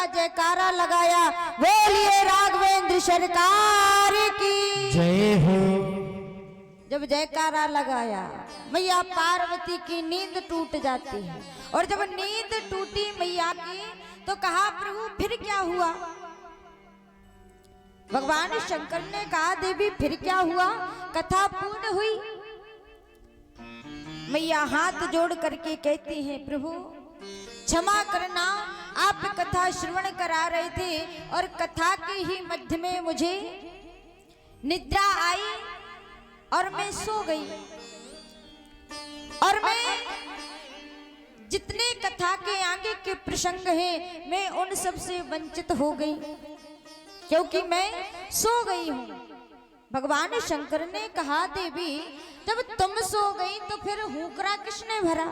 का जयकारा लगाया। बोलिए राघवेंद्र सरकार की जय हो। जब जयकारा लगाया मैया पार्वती की नींद टूट जाती है, और जब नींद टूटी मैया की तो कहा प्रभु फिर क्या हुआ। भगवान शंकर ने कहा देवी फिर क्या हुआ, कथा पूर्ण हुई। मैया हाथ जोड़ करके कहती हैं प्रभु क्षमा करना, आप कथा श्रवण करा रहे थे और कथा के ही मध्य में मुझे निद्रा आई और मैं सो गई, और मैं जितने कथा के आगे के प्रसंग हैं मैं उन सब से वंचित हो गई क्योंकि मैं सो गई हूं। भगवान शंकर ने कहा देवी जब तुम सो गई तो फिर हुकरा किसने भरा।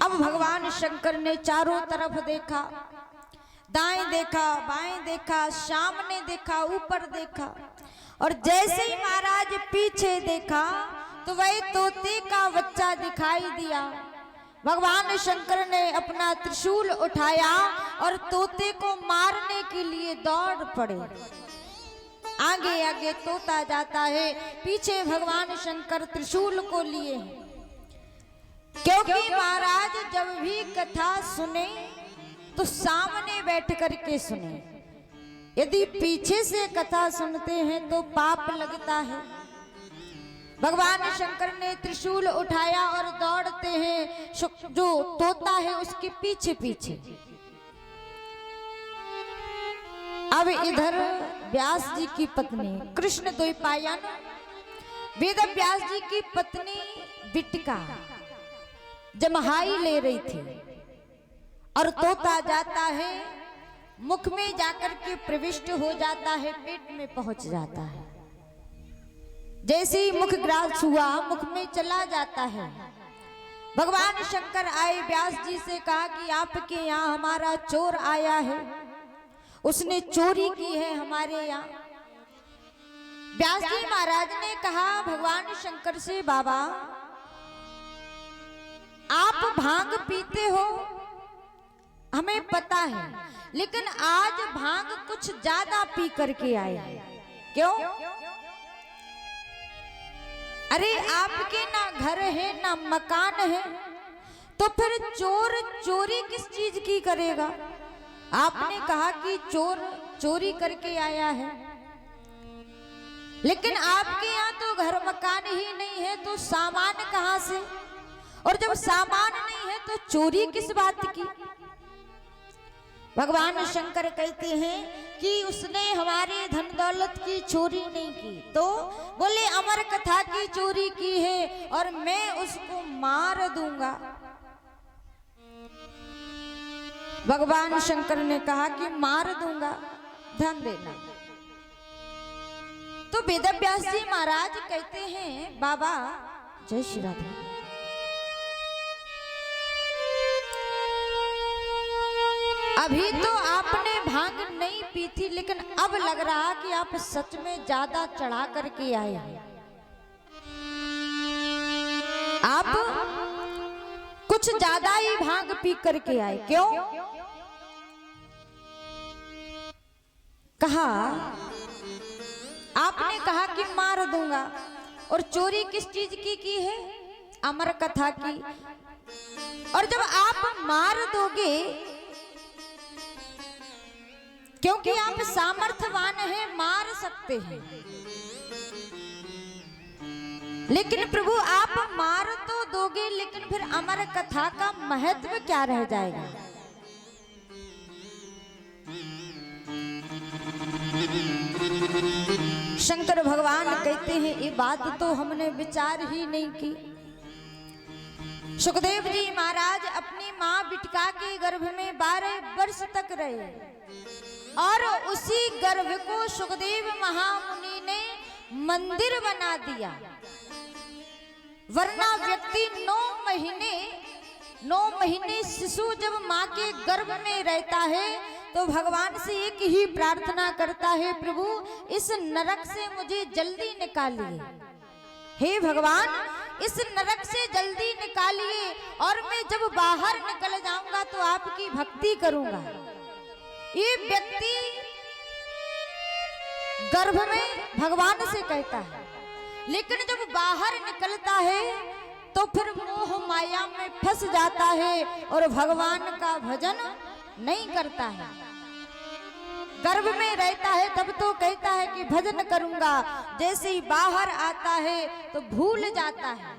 अब भगवान शंकर ने चारों तरफ देखा, दाएं देखा, बाएं देखा, सामने देखा, ऊपर देखा, और जैसे ही महाराज पीछे देखा तो वही तोते का बच्चा दिखाई दिया। भगवान शंकर ने अपना त्रिशूल उठाया और तोते को मारने के लिए दौड़ पड़े। आगे आगे तोता जाता है, पीछे भगवान शंकर त्रिशूल को लिए हैं, क्योंकि महाराज जब भी कथा सुने तो सामने बैठ करके सुने, यदि पीछे से कथा सुनते हैं तो पाप लगता है। भगवान शंकर ने त्रिशूल उठाया और दौड़ते हैं, जो तोता है उसके पीछे पीछे। अब इधर व्यास जी की पत्नी कृष्ण द्वैपायन वेद व्यास जी की पत्नी बिटिका जमहाई ले रही थी, और तोता जाता है मुख में जाकर के प्रविष्ट हो जाता है, पेट में पहुंच जाता है। जैसे ही मुख ग्रास हुआ मुख में चला जाता है। भगवान शंकर आए, व्यास जी से कहा कि आपके यहाँ हमारा चोर आया है, उसने चोरी की है हमारे यहाँ। व्यास जी महाराज ने कहा भगवान शंकर से बाबा आप भांग पीते हो हमें पता है, लेकिन आज भांग कुछ ज्यादा पी करके आए। क्यों? अरे आपके ना घर है ना मकान है, तो फिर चोर चोरी किस चीज की करेगा। आपने कहा कि चोर चोरी करके आया है, लेकिन आपके यहाँ तो घर मकान ही नहीं है, तो सामान कहाँ से, और जब सामान नहीं है तो चोरी किस बात की। भगवान शंकर कहते हैं कि उसने हमारे धन दौलत की चोरी नहीं की, तो बोले अमर कथा की चोरी की है और मैं उसको मार दूंगा। भगवान शंकर ने कहा कि मार दूंगा, धन देना। तो वेद व्यास जी महाराज कहते हैं बाबा जय श्री राधे, अभी तो आपने भांग नहीं पी थी, लेकिन अब लग रहा कि आप सच में ज्यादा चढ़ा करके आए हैं। आप कुछ ज्यादा ही भांग पी करके आए। क्यों? कहा आपने कहा कि मार दूंगा, और चोरी किस चीज की है, अमर कथा की। और जब आप मार दोगे, क्योंकि आप सामर्थ्यवान हैं, मार सकते हैं, लेकिन प्रभु आप मार तो दोगे, लेकिन फिर अमर कथा का महत्व क्या रह जाएगा। शंकर भगवान कहते हैं ये बात तो हमने विचार ही नहीं की। सुखदेव जी महाराज अपनी मां बिटिका के गर्भ में 12 वर्ष तक रहे, और उसी गर्भ को सुखदेव महामुनि ने मंदिर बना दिया। वरना व्यक्ति 9 महीने शिशु जब मां के गर्भ में रहता है तो भगवान से एक ही प्रार्थना करता है, प्रभु इस नरक से मुझे जल्दी निकालिए। हे भगवान इस नरक से जल्दी निकालिए और मैं जब बाहर निकल जाऊंगा तो आपकी भक्ति करूंगा। ये व्यक्ति गर्भ में भगवान से कहता है, लेकिन जब बाहर निकलता है तो फिर मोह माया में फंस जाता है और भगवान का भजन नहीं करता है। गर्भ में रहता है तब तो कहता है कि भजन करूंगा, जैसे ही बाहर आता है तो भूल जाता है।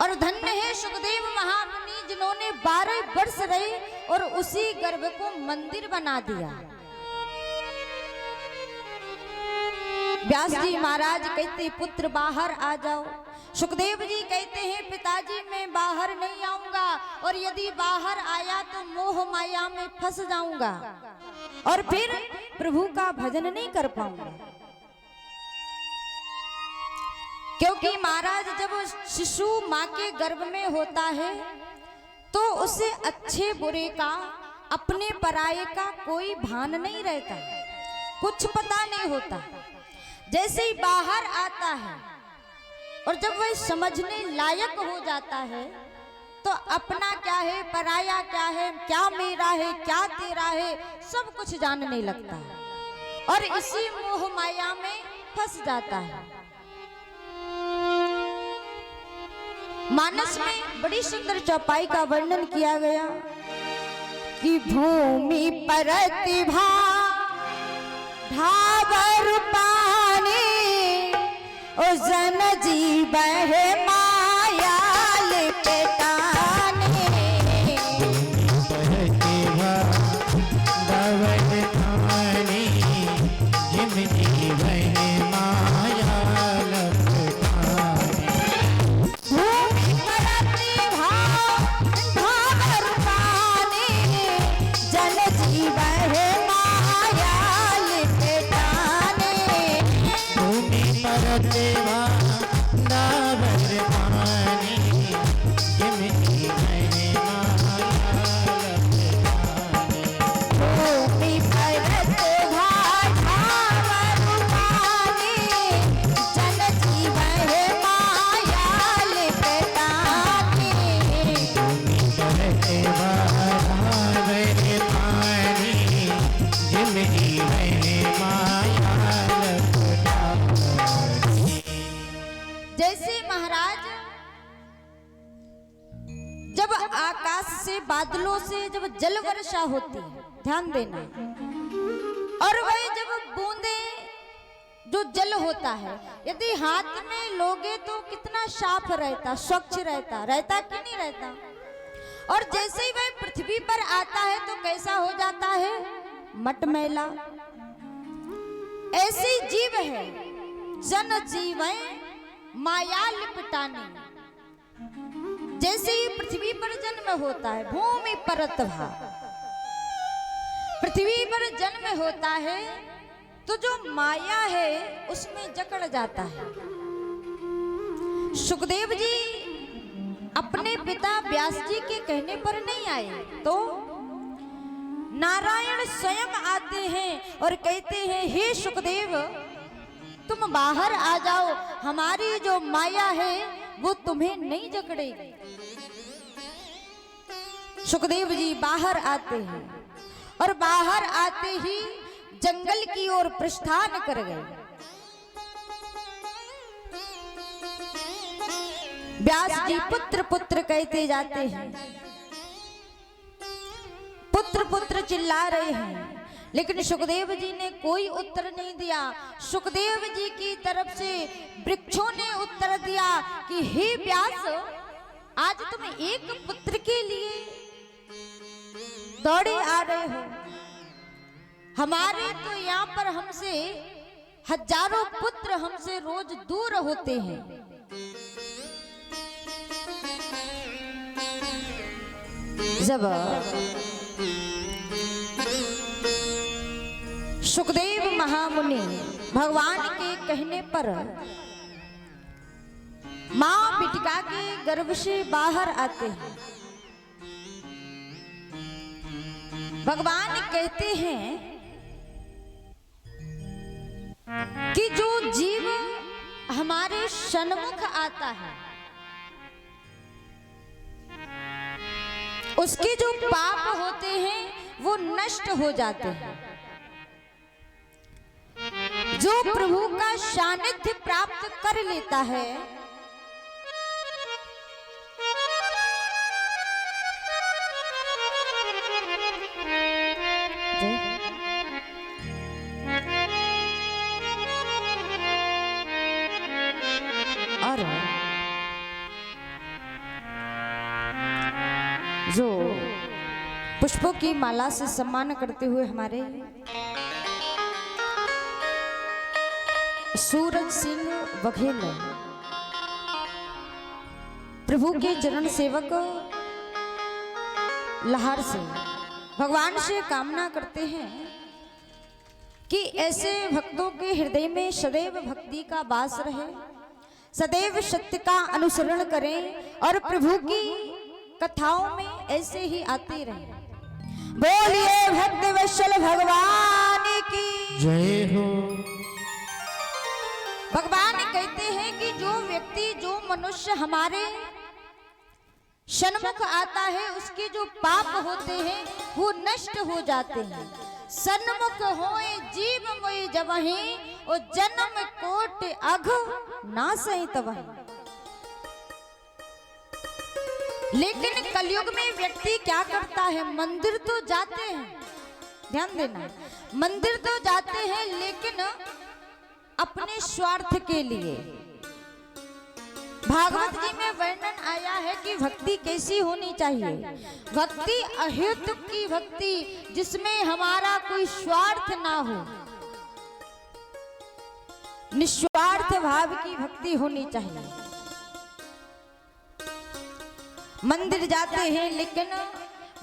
और धन्य है सुखदेव महामुनि जिन्होंने 12 वर्ष रहे और उसी गर्भ को मंदिर बना दिया। व्यास जी महाराज कहते पुत्र बाहर आ जाओ। सुखदेव जी कहते हैं पिताजी मैं बाहर नहीं आऊंगा, और यदि बाहर आया तो मोह माया में फंस जाऊंगा और फिर प्रभु का भजन नहीं कर पाऊंगा। क्योंकि महाराज जब शिशु माँ के गर्भ में होता है तो उसे अच्छे बुरे का, अपने पराये का कोई भान नहीं रहता, कुछ पता नहीं होता। जैसे ही बाहर आता है और जब वह समझने लायक हो जाता है तो अपना क्या है, पराया क्या है, क्या मेरा है, क्या तेरा है, सब कुछ जानने लगता है और इसी मोह माया में फंस जाता है। मानस में बड़ी सुंदर चौपाई का वर्णन किया गया कि भूमि प्रतिभा ढाबर पानी ओ जन जीव है माया लिपटाने। प्रतिभा ढाबर पानी जिम जीव है माया लिपटाने। भूमि प्रतिभा ढाबर पानी जन जीव है माया लिपटाने। भूमि प्रतिभा ढाबर पानी जिम जीव है माया लिपटाने। भूमि प्रतिभा ढाबर पानी जन जीव है माया लिपटाने। भूमि प्रतिभा ढाबर पानी जिम जीव है माया लिपटाने। जैसे महाराज जब आकाश से, बादलों से जब जल वर्षा होती है, ध्यान देना, और वह जब बूंदे जो जल होता है यदि हाथ में लोगे तो कितना साफ रहता, स्वच्छ रहता, रहता कि नहीं रहता। और जैसे ही वह पृथ्वी पर आता है तो कैसा हो जाता है, मटमैला। ऐसी जीव है जन जीवें माया लिपटाने। जैसे ही पृथ्वी पर जन्म होता है, भूमि परतभा, पृथ्वी पर जन्म होता है तो जो माया है उसमें जकड़ जाता है। सुखदेव जी अपने पिता व्यास जी के कहने पर नहीं आए तो नारायण स्वयं आते हैं और कहते हैं हे सुखदेव तुम बाहर आ जाओ, हमारी जो माया है वो तुम्हें नहीं जकड़ेगी। सुखदेव जी बाहर आते हैं और बाहर आते ही जंगल की ओर प्रस्थान कर गए। व्यास जी पुत्र पुत्र कहते जाते हैं, पुत्र पुत्र चिल्ला रहे हैं, लेकिन सुखदेव जी ने कोई उत्तर नहीं दिया। सुखदेव जी की तरफ से वृक्षों ने उत्तर दिया कि हे व्यास, आज तुम एक पुत्र के लिए दौड़े आ रहे हो, हमारे तो यहाँ पर हमसे हजारों पुत्र हमसे रोज दूर होते हैं। जब सुखदेव महामुनि भगवान के कहने पर मां बिटिका के गर्भ से बाहर आते हैं, भगवान कहते हैं कि जो जीव हमारे सन्मुख आता है, उसके जो पाप होते हैं वो नष्ट हो जाते हैं। जो प्रभु का सानिध्य प्राप्त कर लेता है, और जो पुष्पों की माला से सम्मान करते हुए हमारे सूरज सिंह बघेल प्रभु के चरण सेवक लहार से भगवान से कामना करते हैं कि ऐसे भक्तों के हृदय में सदैव भक्ति का वास रहे, सदैव सत्य का अनुसरण करें और प्रभु की कथाओं में ऐसे ही आते रहे। बोलिए भक्त वत्सल भगवान की जय हो। भगवान कहते हैं कि जो व्यक्ति, जो मनुष्य हमारे सन्मुख आता है, उसके जो पाप होते हैं वो नष्ट हो जाते हैं। सन्मुख होए जीव मोई जबहि, ओ जन्म कोट अघ ना सही तबहि। लेकिन कलयुग में व्यक्ति क्या करता है? मंदिर तो जाते हैं, ध्यान देना, मंदिर तो जाते हैं लेकिन अपने स्वार्थ के लिए। भागवत जी में वर्णन आया है कि भक्ति कैसी होनी चाहिए। भक्ति अहेतुक की भक्ति, जिसमें हमारा कोई स्वार्थ ना हो, निस्वार्थ भाव की भक्ति होनी चाहिए। मंदिर जाते हैं लेकिन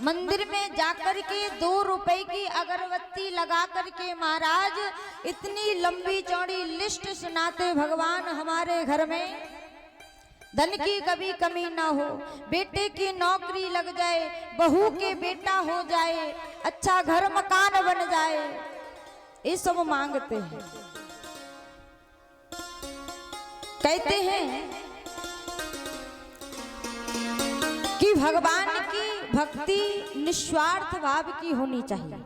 मंदिर में जाकर के 2 रुपए की अगरबत्ती लगा करके महाराज इतनी लंबी चौड़ी लिस्ट सुनाते, भगवान हमारे घर में धन की कभी कमी ना हो, बेटे की नौकरी लग जाए, बहू के बेटा हो जाए, अच्छा घर मकान बन जाए, ये सब मांगते हैं। कहते हैं कि भगवान की भक्ति निस्वार्थ भाव की होनी चाहिए,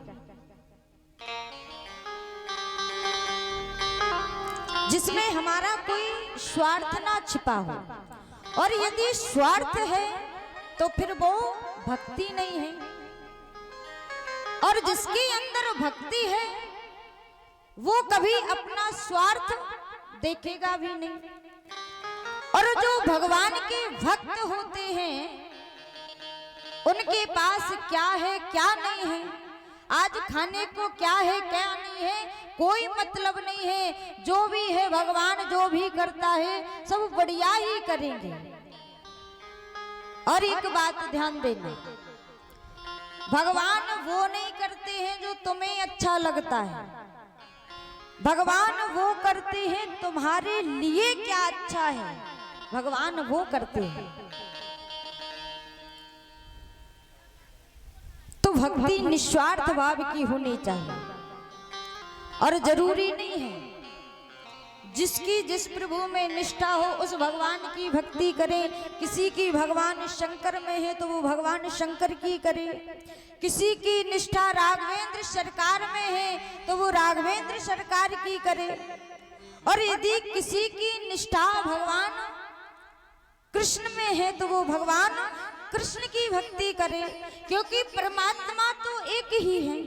जिसमें हमारा कोई स्वार्थ ना छिपा हो। और यदि स्वार्थ है तो फिर वो भक्ति नहीं है। और जिसके अंदर भक्ति है वो कभी अपना स्वार्थ देखेगा भी नहीं। और जो भगवान के भक्त होते हैं उनके पास क्या है क्या नहीं है, आज खाने को क्या है क्या नहीं है, कोई मतलब नहीं है। जो भी है भगवान जो भी करता है सब बढ़िया ही करेंगे। और एक बात ध्यान देना, भगवान वो नहीं करते हैं जो तुम्हें अच्छा लगता है, भगवान वो करते हैं तुम्हारे लिए क्या अच्छा है, भगवान वो करते हैं। तो भक्ति निस्वार्थ भाव की होनी चाहिए। और जरूरी नहीं है जिसकी जिस प्रभु में निष्ठा हो उस भगवान की भक्ति करे। किसी की भगवान शंकर में है तो वो भगवान शंकर की करे, किसी की निष्ठा राघवेंद्र सरकार में है तो वो राघवेंद्र सरकार की करे। और यदि किसी की निष्ठा भगवान कृष्ण में है तो वो भगवान कृष्ण की भक्ति करे, क्योंकि परमात्मा तो एक ही है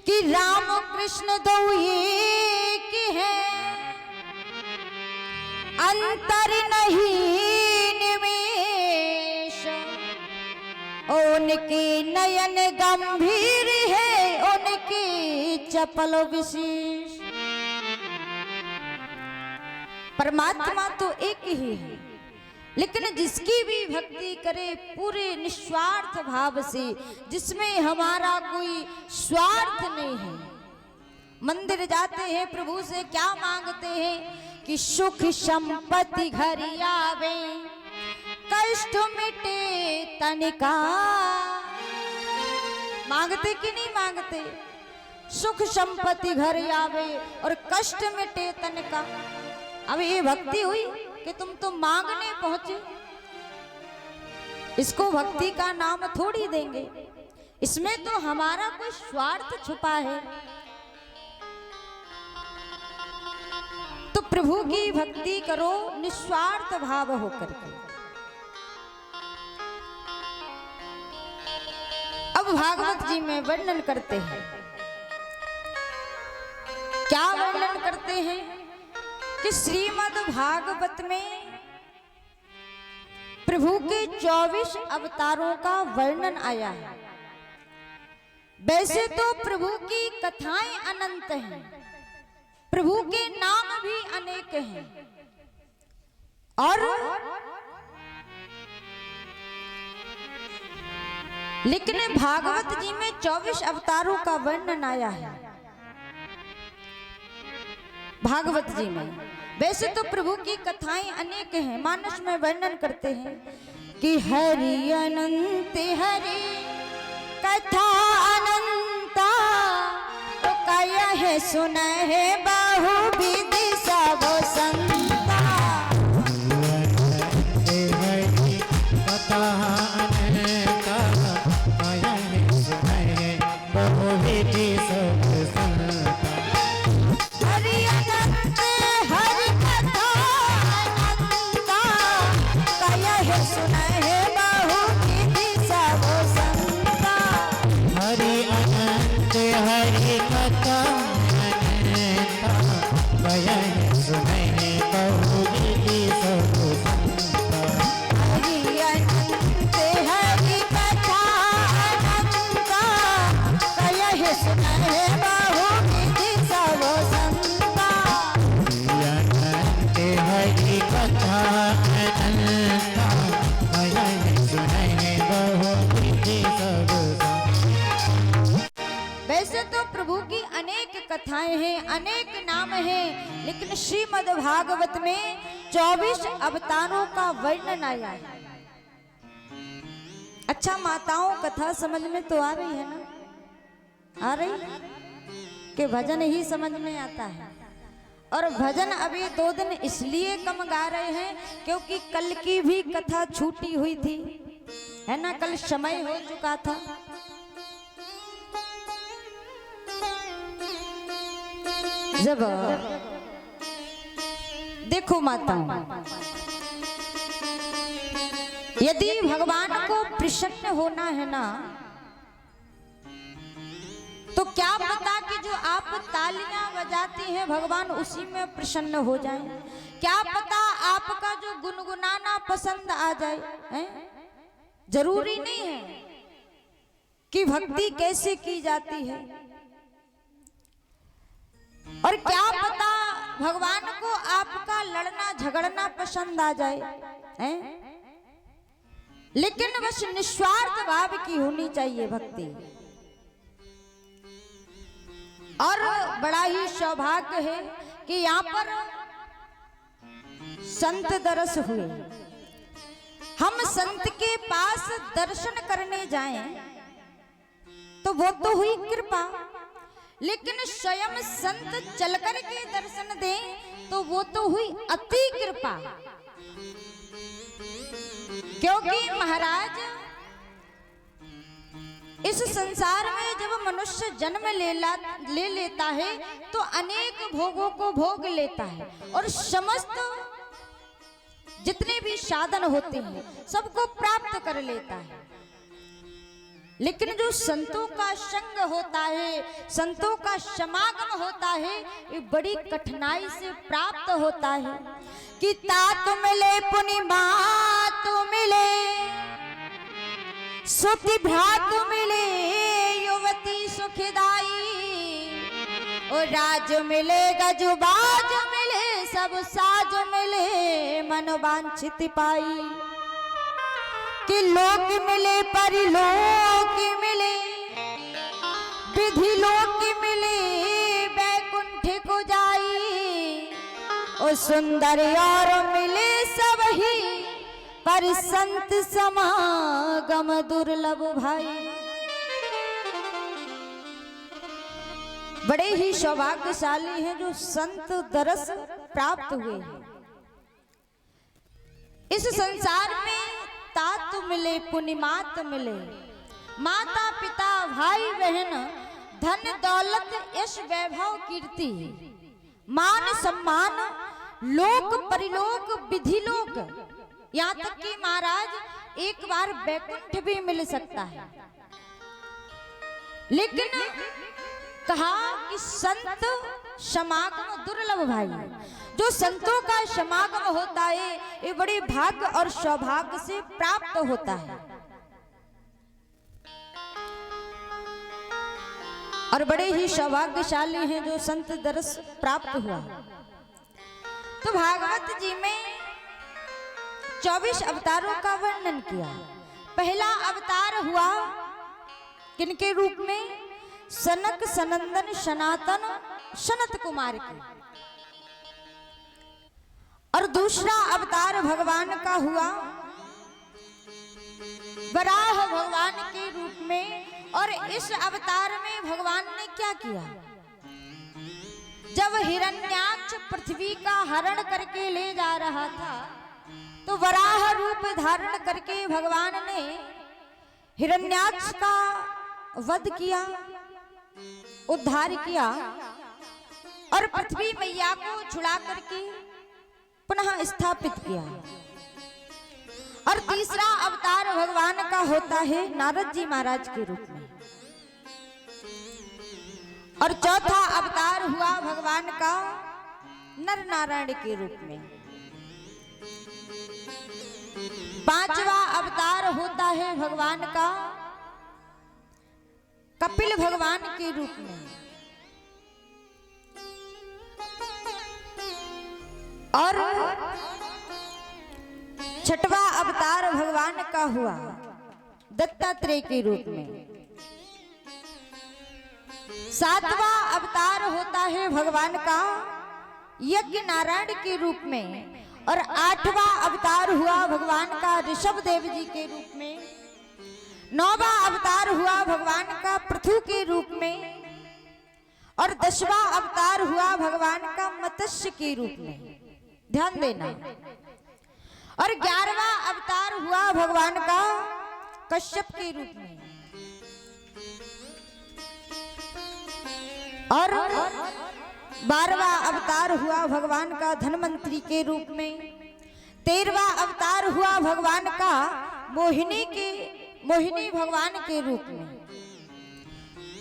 कि राम कृष्ण दो एक है, अंतर नहीं निमेष। उनके नयन गंभीर है, उनके चपल विशेष। परमात्मा तो एक ही है, लेकिन जिसकी भी भक्ति करे पूरे निस्वार्थ भाव से, जिसमें हमारा कोई स्वार्थ नहीं है। मंदिर जाते हैं, प्रभु से क्या मांगते हैं कि सुख संपत्ति घर आवे, कष्ट मिटे तनिका। मांगते कि नहीं मांगते? सुख संपत्ति घर आवे और कष्ट मिटे तनिका। अब ये भक्ति हुई कि तुम तो मांगने पहुंचे, इसको भक्ति का नाम थोड़ी देंगे। इसमें तो हमारा कोई स्वार्थ छुपा है। तो प्रभु की भक्ति करो निस्वार्थ भाव होकर के। अब भागवत जी में वर्णन करते हैं, क्या वर्णन करते हैं कि श्रीमद् भागवत में प्रभु के 24 अवतारों का वर्णन आया है। वैसे तो प्रभु की कथाएं अनंत हैं, प्रभु के नाम भी अनेक हैं, और लेकिन भागवत जी में 24 अवतारों का वर्णन आया है भागवत जी में। वैसे तो प्रभु की कथाएं अनेक हैं। मानस में वर्णन करते हैं कि हरि अनंत हरि कथा अनंता, तो कया है सुना है बहुविध सब संता। कथा अनंता, कया है सुना है बहुविध सब संता। हरि अनंत हरि कथा अनंता, कया है सुना है बहुविध सब संता। हरि अनंत हरि कथा अनंता, कया है सुना है बहुविध सब संता। हरि अनंत हरि कथा अनंता, कया है सुना है बहुविध सब संता। अनंत हरि कथा अनंता, कया है सुना है बहुविध सब संता। वैसे तो प्रभु की अनेक कथाएं हैं, अनेक नाम हैं, लेकिन श्रीमद् भागवत में 24 अवतारों का वर्णन आया है। अच्छा माताओं, कथा समझ में तो आ रही है ना? आ रही कि भजन ही समझ में आता है। और भजन अभी 2 दिन इसलिए कम गा रहे हैं क्योंकि कल की भी कथा छूटी हुई थी, है ना? कल समय हो चुका था। जब देखो माताओं, यदि भगवान को प्रसन्न होना है ना, तो क्या पता कि जो आप तालियां बजाती हैं भगवान उसी में प्रसन्न हो जाएं। क्या पता आपका जो गुनगुनाना पसंद आ जाए, हैं? जरूरी नहीं है कि भक्ति कैसे की जाती है। और क्या पता भगवान को आपका लड़ना झगड़ना पसंद आ जाए, हैं? लेकिन बस निस्वार्थ भाव की होनी चाहिए भक्ति। और बड़ा ही सौभाग्य है कि यहाँ पर संत दरस हुए। हम संत के पास दर्शन करने जाएं तो वो तो हुई कृपा, लेकिन स्वयं संत चलकर के दर्शन दें तो वो तो हुई अति कृपा। क्योंकि महाराज इस संसार में जब मनुष्य जन्म ले लेता है तो अनेक भोगों को भोग लेता है और समस्त जितने भी साधन होते हैं सबको प्राप्त कर लेता है। लेकिन जो संतों का संग होता है, संतों का समागम होता है, ये बड़ी कठिनाई से प्राप्त होता है। कि तात मिले पुनि मात मिले, सुखी भ्रात मिले, युवती सुखदाई, और राज मिले गजुबाज मिले, सब साज मिले मन वांछित पाई। कि लोक मिले परिलोक मिले, विधि लोक मिले बैकुंठ को जाई, और सुंदर और मिले सब ही, पर संत समागम दुर्लभ भाई। बड़े ही सौभाग्यशाली हैं जो संत दरस प्राप्त हुए हैं। इस संसार में तात मिले पुनिमात मिले, माता पिता भाई बहन धन दौलत यश वैभव कीर्ति मान सम्मान लोक परिलोक विधि लोक, यहाँ तक कि महाराज एक बार वैकुंठ भी मिल सकता है। लेकिन कहा कि संत समागम दुर्लभ भाई, जो संतों का समागम होता है ये बड़े भाग्य और सौभाग्य से प्राप्त होता है। और बड़े ही सौभाग्यशाली हैं जो संत दर्श प्राप्त हुआ। तो भागवत जी में 24 अवतारों का वर्णन किया। पहला अवतार हुआ किनके रूप में? सनक सनंदन सनातन सनत कुमार की। और दूसरा अवतार भगवान का हुआ वराह भगवान के रूप में। और इस अवतार में भगवान ने क्या किया? जब हिरण्याक्ष पृथ्वी का हरण करके ले जा रहा था तो वराह रूप धारण करके भगवान ने हिरण्याक्ष का वध किया, उद्धार किया और पृथ्वी मैया को छुड़ा करके पुनः स्थापित किया। और तीसरा अवतार भगवान का होता है नारद जी महाराज के रूप में। और चौथा अवतार हुआ भगवान का नर नारायण के रूप में। पांचवा अवतार होता है भगवान का कपिल भगवान के रूप में। और छठवां अवतार भगवान का हुआ दत्तात्रेय के रूप में। सातवां अवतार होता है भगवान का यज्ञ नारायण के रूप में। और आठवां अवतार हुआ भगवान का ऋषभ देव जी के रूप में। नौवां अवतार हुआ भगवान का पृथु के रूप में। और 10वां अवतार हुआ भगवान का मत्स्य के रूप में। ध्यान देना। और 11वां अवतार हुआ भगवान का कश्यप के रूप में। और 12वां अवतार हुआ भगवान का धनवंतरी के रूप में। 13वां अवतार हुआ भगवान का मोहिनी भगवान के रूप में।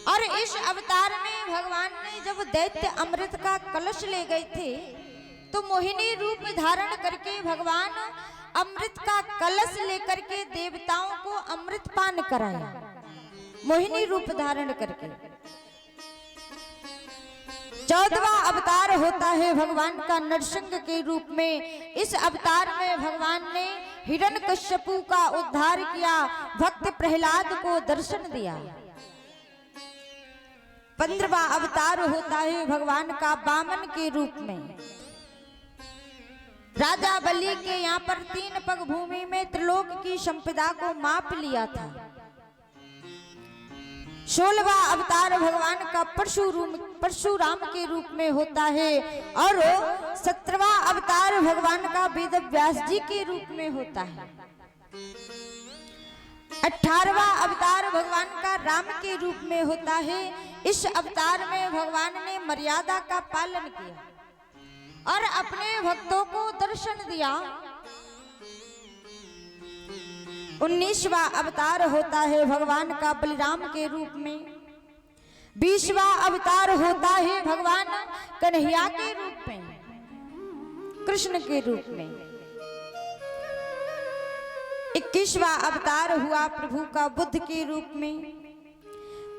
और इस अवतार में भगवान ने जब दैत्य अमृत का कलश ले गए थे तो मोहिनी रूप धारण करके भगवान अमृत का कलश लेकर के देवताओं को अमृत पान कराया, मोहिनी रूप धारण करके। 14वां अवतार होता है भगवान का नरसिंह के रूप में। इस अवतार में भगवान ने हिरण्यकश्यपु का उद्धार किया, भक्त प्रहलाद को दर्शन दिया। 15वां अवतार होता है भगवान का वामन के रूप में। राजा बलि के यहाँ पर 3 पग भूमि में त्रिलोक की संपदा को माप लिया था। 16वां अवतार भगवान का परशुराम के रूप में होता है। और 17वां अवतार भगवान का वेद व्यास जी के रूप में होता है। 18वां अवतार भगवान का राम के रूप में होता है। इस अवतार में भगवान ने मर्यादा का पालन किया और अपने भक्तों को दर्शन दिया। 19वां अवतार होता है भगवान का बलराम के रूप में। 20वां अवतार होता है भगवान कन्हैया के रूप में, कृष्ण के रूप में। 21वां अवतार हुआ प्रभु का बुद्ध के रूप में।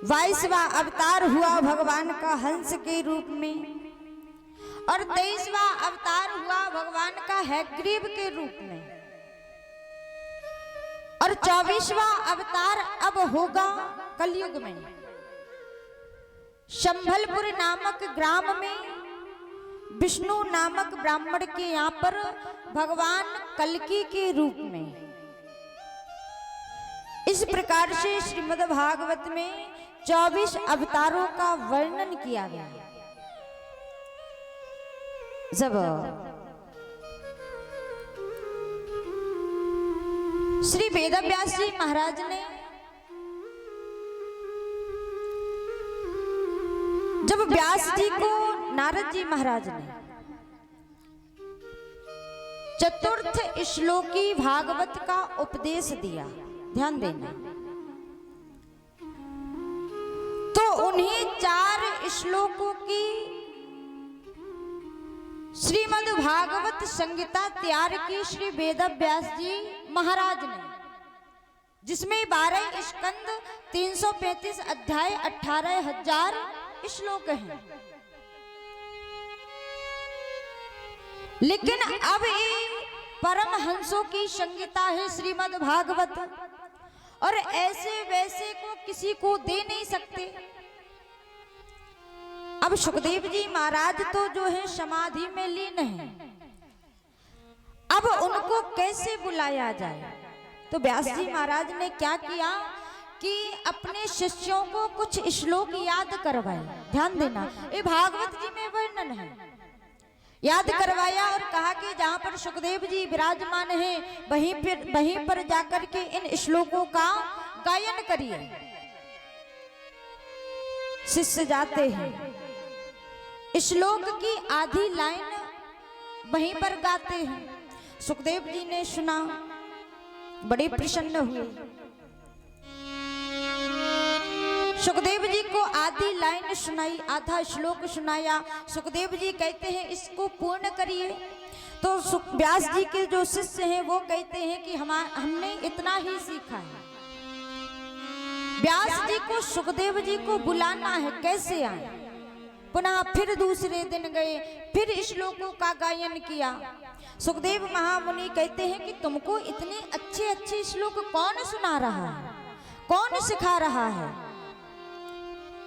22वां अवतार हुआ भगवान का हंस के रूप में। और 23वां अवतार हुआ भगवान का हैग्रीव के रूप में। और 24वां अवतार अब होगा कलयुग में। संभलपुर नामक ग्राम में विष्णु नामक ब्राह्मण के यहाँ पर भगवान कल्की के रूप में। इस प्रकार से श्रीमद् भागवत में 24 अवतारों का वर्णन किया गया है। जब श्री वेदव्यास जी महाराज ने जब व्यास जी को नारद जी महाराज ने चतुर्थ श्लोकी भागवत का उपदेश दिया, ध्यान देना, तो उन्हीं 4 श्लोकों की श्रीमद् भागवत संहिता तैयार की श्री वेदव्यास जी महाराज ने, जिसमें 12 स्कंद 335 अध्याय 18,000 श्लोक हैं। लेकिन अब ये परमहंसों की संहिता है श्रीमद् भागवत, और ऐसे वैसे को किसी को दे नहीं सकते। अब सुखदेव जी महाराज तो जो है समाधि में लीन है, अब उनको कैसे बुलाया जाए? तो व्यास जी महाराज ने क्या किया कि अपने शिष्यों को कुछ श्लोक याद करवाए, ध्यान देना, ये भागवत जी में वर्णन है, याद करवाया और कहा कि जहां पर सुखदेव जी विराजमान हैं वहीं पर जाकर के इन श्लोकों का गायन करिए। शिष्य जाते हैं, श्लोक की आधी लाइन वहीं पर गाते हैं। सुखदेव जी ने सुना, बड़े प्रसन्न हुए। सुखदेव जी को आधी लाइन सुनाई, आधा श्लोक सुनाया। सुखदेव जी कहते हैं इसको पूर्ण करिए। तो व्यास जी के जो शिष्य हैं वो कहते हैं कि हमने इतना ही सीखा है। व्यास जी को सुखदेव जी को बुलाना है, कैसे आए? पुनः फिर दूसरे दिन गए, फिर श्लोकों का गायन किया। सुखदेव महामुनि कहते हैं कि तुमको इतने अच्छे अच्छे श्लोक कौन सुना रहा है, कौन सिखा रहा है?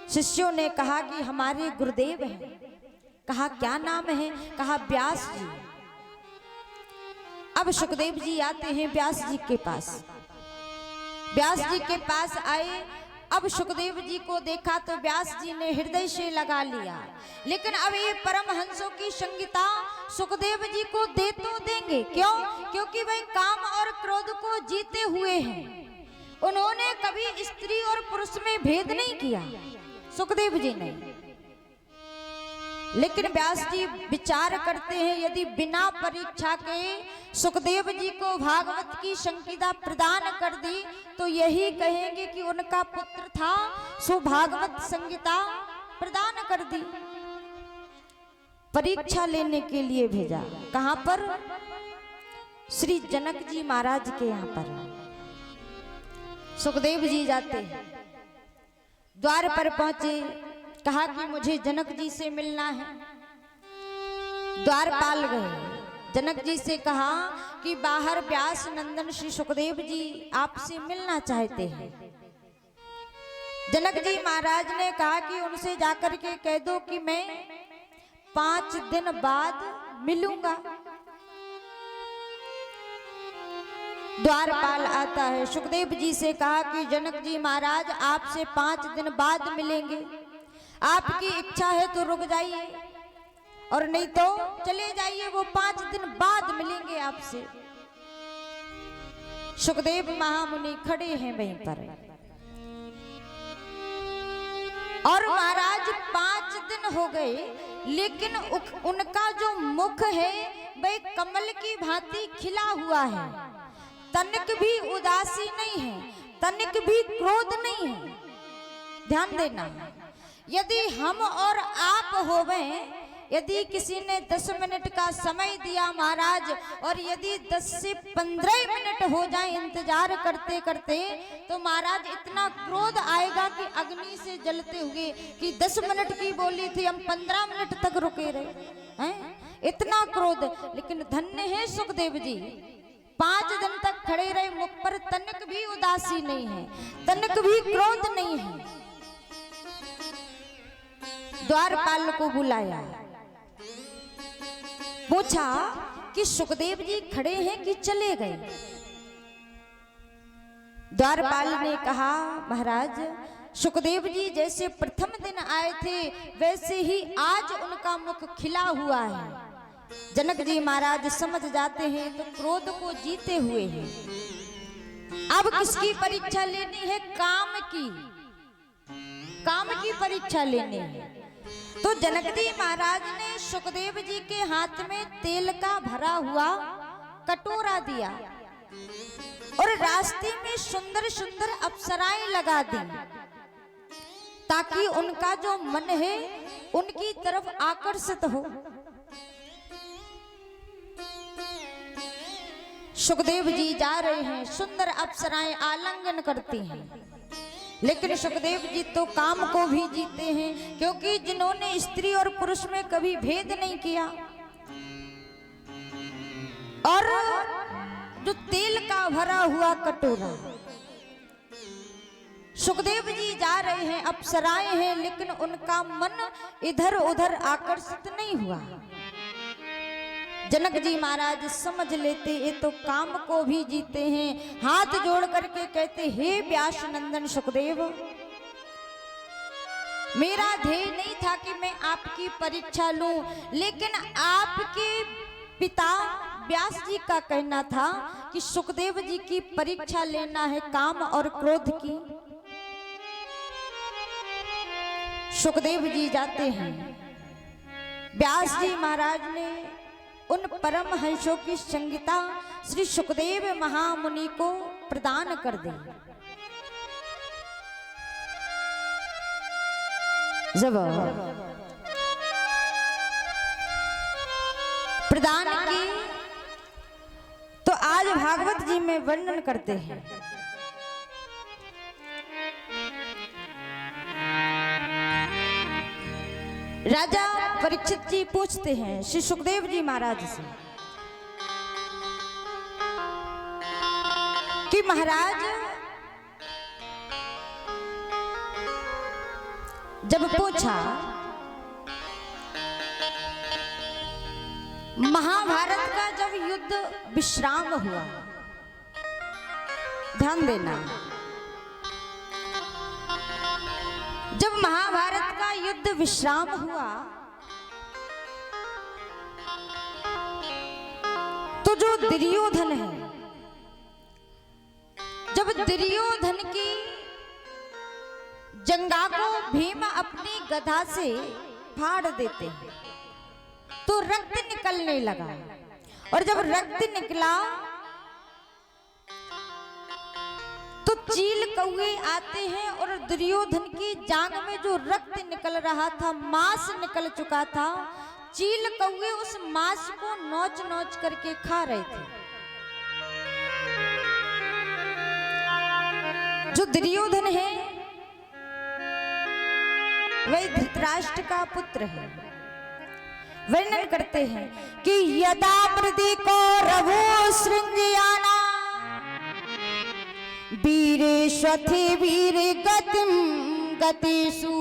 शिष्यों ने कहा कि हमारे गुरुदेव हैं। कहा क्या नाम है? कहा व्यास जी। अब सुखदेव जी आते हैं व्यास जी के पास। व्यास जी के पास आए, अब सुखदेव जी को देखा तो व्यास जी ने हृदय से लगा लिया। लेकिन अब ये परमहंसों की संहिता सुखदेव जी को दे तो देंगे, क्यों? क्योंकि वह काम और क्रोध को जीते हुए हैं। उन्होंने कभी स्त्री और पुरुष में भेद नहीं किया, सुखदेव जी ने। लेकिन व्यास जी विचार करते हैं, यदि बिना परीक्षा के सुखदेव जी को भागवत की संहिता प्रदान कर दी तो यही कहेंगे कि उनका पुत्र था, सो भागवत संहिता प्रदान कर दी। परीक्षा लेने के लिए भेजा। कहां पर? श्री जनक जी महाराज के यहाँ पर। सुखदेव जी जाते हैं, द्वार पर पहुंचे, कहा कि मुझे जनक जी से मिलना है। द्वारपाल गए, जनक जी से कहा कि बाहर व्यास नंदन श्री सुखदेव जी आपसे मिलना चाहते हैं। जनक जी महाराज ने कहा कि उनसे जाकर के कह दो कि मैं 5 दिन बाद मिलूंगा। द्वारपाल आता है, सुखदेव जी से कहा कि जनक जी महाराज आपसे 5 दिन बाद मिलेंगे, आपकी इच्छा है तो रुक जाइए और नहीं तो चले जाइए, वो 5 दिन बाद मिलेंगे आपसे। सुखदेव महामुनि खड़े हैं वहीं पर, और महाराज 5 दिन हो गए, लेकिन उनका जो मुख है वह कमल की भांति खिला हुआ है, तनिक भी उदासी नहीं है, तनिक भी क्रोध नहीं है। ध्यान देना, यदि हम और आप होवे, यदि किसी ने 10 मिनट का समय दिया महाराज, और यदि 10 से 15 मिनट हो जाए इंतजार करते करते, तो महाराज इतना क्रोध आएगा कि अग्नि से जलते हुए कि 10 मिनट की बोली थी, हम 15 मिनट तक रुके रहे हैं, इतना क्रोध। लेकिन धन्य है सुखदेव जी, 5 दिन तक खड़े रहे, मुख पर तनिक भी उदासी नहीं है, तनिक भी क्रोध नहीं है। द्वारपाल को बुलाया, पूछा कि सुखदेव जी खड़े हैं कि चले गए? द्वारपाल ने कहा महाराज सुखदेव जी जैसे प्रथम दिन आए थे वैसे ही आज उनका मुख खिला हुआ है। जनक जी महाराज समझ जाते हैं तो क्रोध को जीते हुए हैं। अब किसकी परीक्षा लेनी है? काम की परीक्षा लेनी है। तो जनक जी महाराज ने सुखदेव जी के हाथ में तेल का भरा हुआ कटोरा दिया और रास्ते में सुंदर सुंदर अप्सराएं लगा दी, ताकि उनका जो मन है उनकी तरफ आकर्षित हो। सुखदेव जी जा रहे हैं, सुंदर अप्सराएं आलिंगन करती हैं, लेकिन सुखदेव जी तो काम को भी जीते हैं, क्योंकि जिन्होंने स्त्री और पुरुष में कभी भेद नहीं किया। और जो तेल का भरा हुआ कटोरा, सुखदेव जी जा रहे हैं, अप्सराएं हैं, लेकिन उनका मन इधर उधर आकर्षित नहीं हुआ। जनक जी महाराज समझ लेते ये तो काम को भी जीते हैं, हाथ जोड़ करके कहते, हे व्यास नंदन सुखदेव, मेरा ध्येय नहीं था कि मैं आपकी परीक्षा लूं, लेकिन आपके पिता व्यास जी का कहना था कि सुखदेव जी की परीक्षा लेना है काम और क्रोध की। सुखदेव जी जाते हैं, व्यास जी महाराज ने उन परम हंसों की संगीता श्री सुखदेव महामुनि को प्रदान कर दी। जब प्रदान की तो आज भागवत जी में वर्णन करते हैं। राजा परीक्षित जी पूछते हैं श्री सुखदेव जी महाराज से कि महाराज, जब पूछा महाभारत का जब युद्ध विश्राम हुआ, ध्यान देना, जब महाभारत का युद्ध विश्राम हुआ तो जो दुर्योधन है, जब दुर्योधन की जंगा को भीम अपनी गदा से फाड़ देते हैं तो रक्त निकलने लगा, और जब रक्त निकला तो चील कौवे आते हैं और दुर्योधन की जांग में जो रक्त निकल रहा था, मांस निकल चुका था, चील कौवे उस मांस को नोच नोच करके खा रहे थे। जो दुर्योधन है वही धृतराष्ट्र का पुत्र है। वर्णन करते हैं कि यदा मृदि को रघु सृंजयाना वीरे स्वथे वीर गतिम गतिषु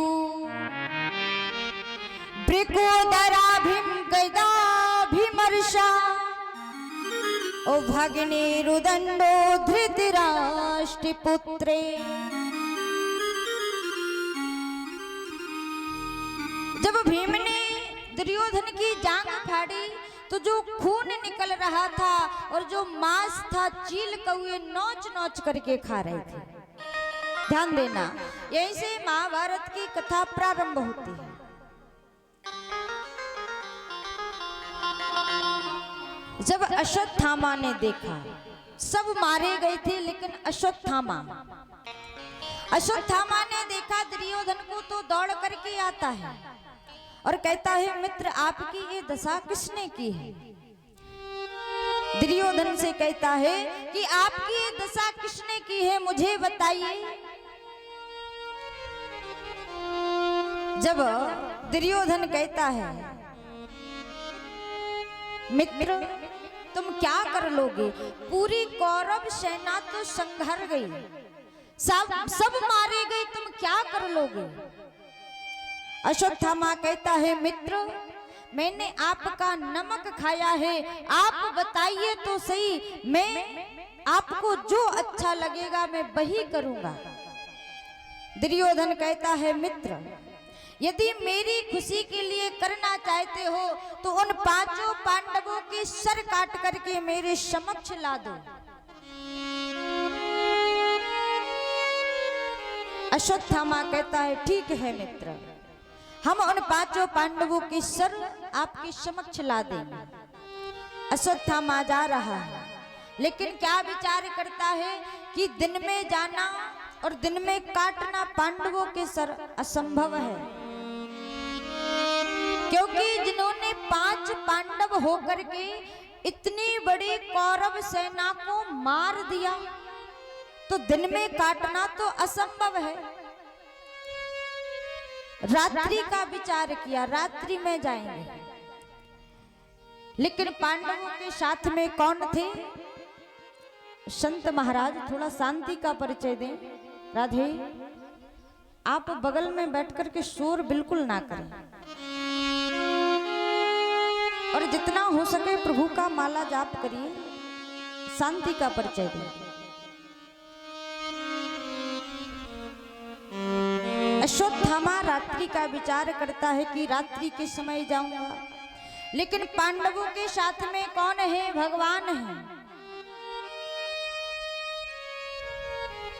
ब्रिकोदराभिम गदाभिमर्षा ओ भगिनी रुदंडो धृतराष्ट्र पुत्रे। जब भीम ने दुर्योधन की जांग फाड़ी तो जो खून निकल रहा था और जो मांस था, चील कौवे नोच नोच करके खा रहे थे। ध्यान देना, यहीं से महाभारत की कथा प्रारंभ होती है। जब अश्वत्थामा ने देखा, सब मारे गए थे लेकिन अश्वत्थामा ने देखा दुर्योधन को तो दौड़ करके आता है और कहता है, मित्र आपकी ये दशा किसने की है? दुर्योधन से कहता है कि आपकी ये दशा किसने की है, मुझे बताइए। जब दुर्योधन कहता है, मित्र तुम क्या कर लोगे, पूरी कौरव सेना तो संघर गई, सब मारे गए, तुम क्या कर लोगे? अश्वत्थामा कहता है, मित्र मैंने आपका नमक खाया है, आप बताइए तो सही, मैं आपको जो अच्छा लगेगा मैं वही करूंगा। दुर्योधन कहता है, मित्र यदि मेरी खुशी के लिए करना चाहते हो तो उन पांचों पांडवों के सर काट करके मेरे समक्ष ला दो। अश्वत्थामा कहता है ठीक है मित्र, हम उन पांचों पांडवों की सर आपके समक्ष ला देंगे। अश्वत्थामा जा रहा है, लेकिन क्या विचार करता है कि दिन में जाना और दिन में काटना पांडवों के सर असंभव है, क्योंकि जिन्होंने 5 पांडव होकर के इतनी बड़ी कौरव सेना को मार दिया, तो दिन में काटना तो असंभव है। रात्रि का विचार किया, रात्रि में जाएंगे। लेकिन पांडवों के साथ में कौन थे? संत महाराज थोड़ा शांति का परिचय दें। राधे, आप बगल में बैठकर के शोर बिल्कुल ना करें और जितना हो सके प्रभु का माला जाप करिए, शांति का परिचय दें। अश्वत्थामा रात्रि का विचार करता है कि रात्रि के समय जाऊंगा, लेकिन पांडवों के साथ में कौन है? भगवान है।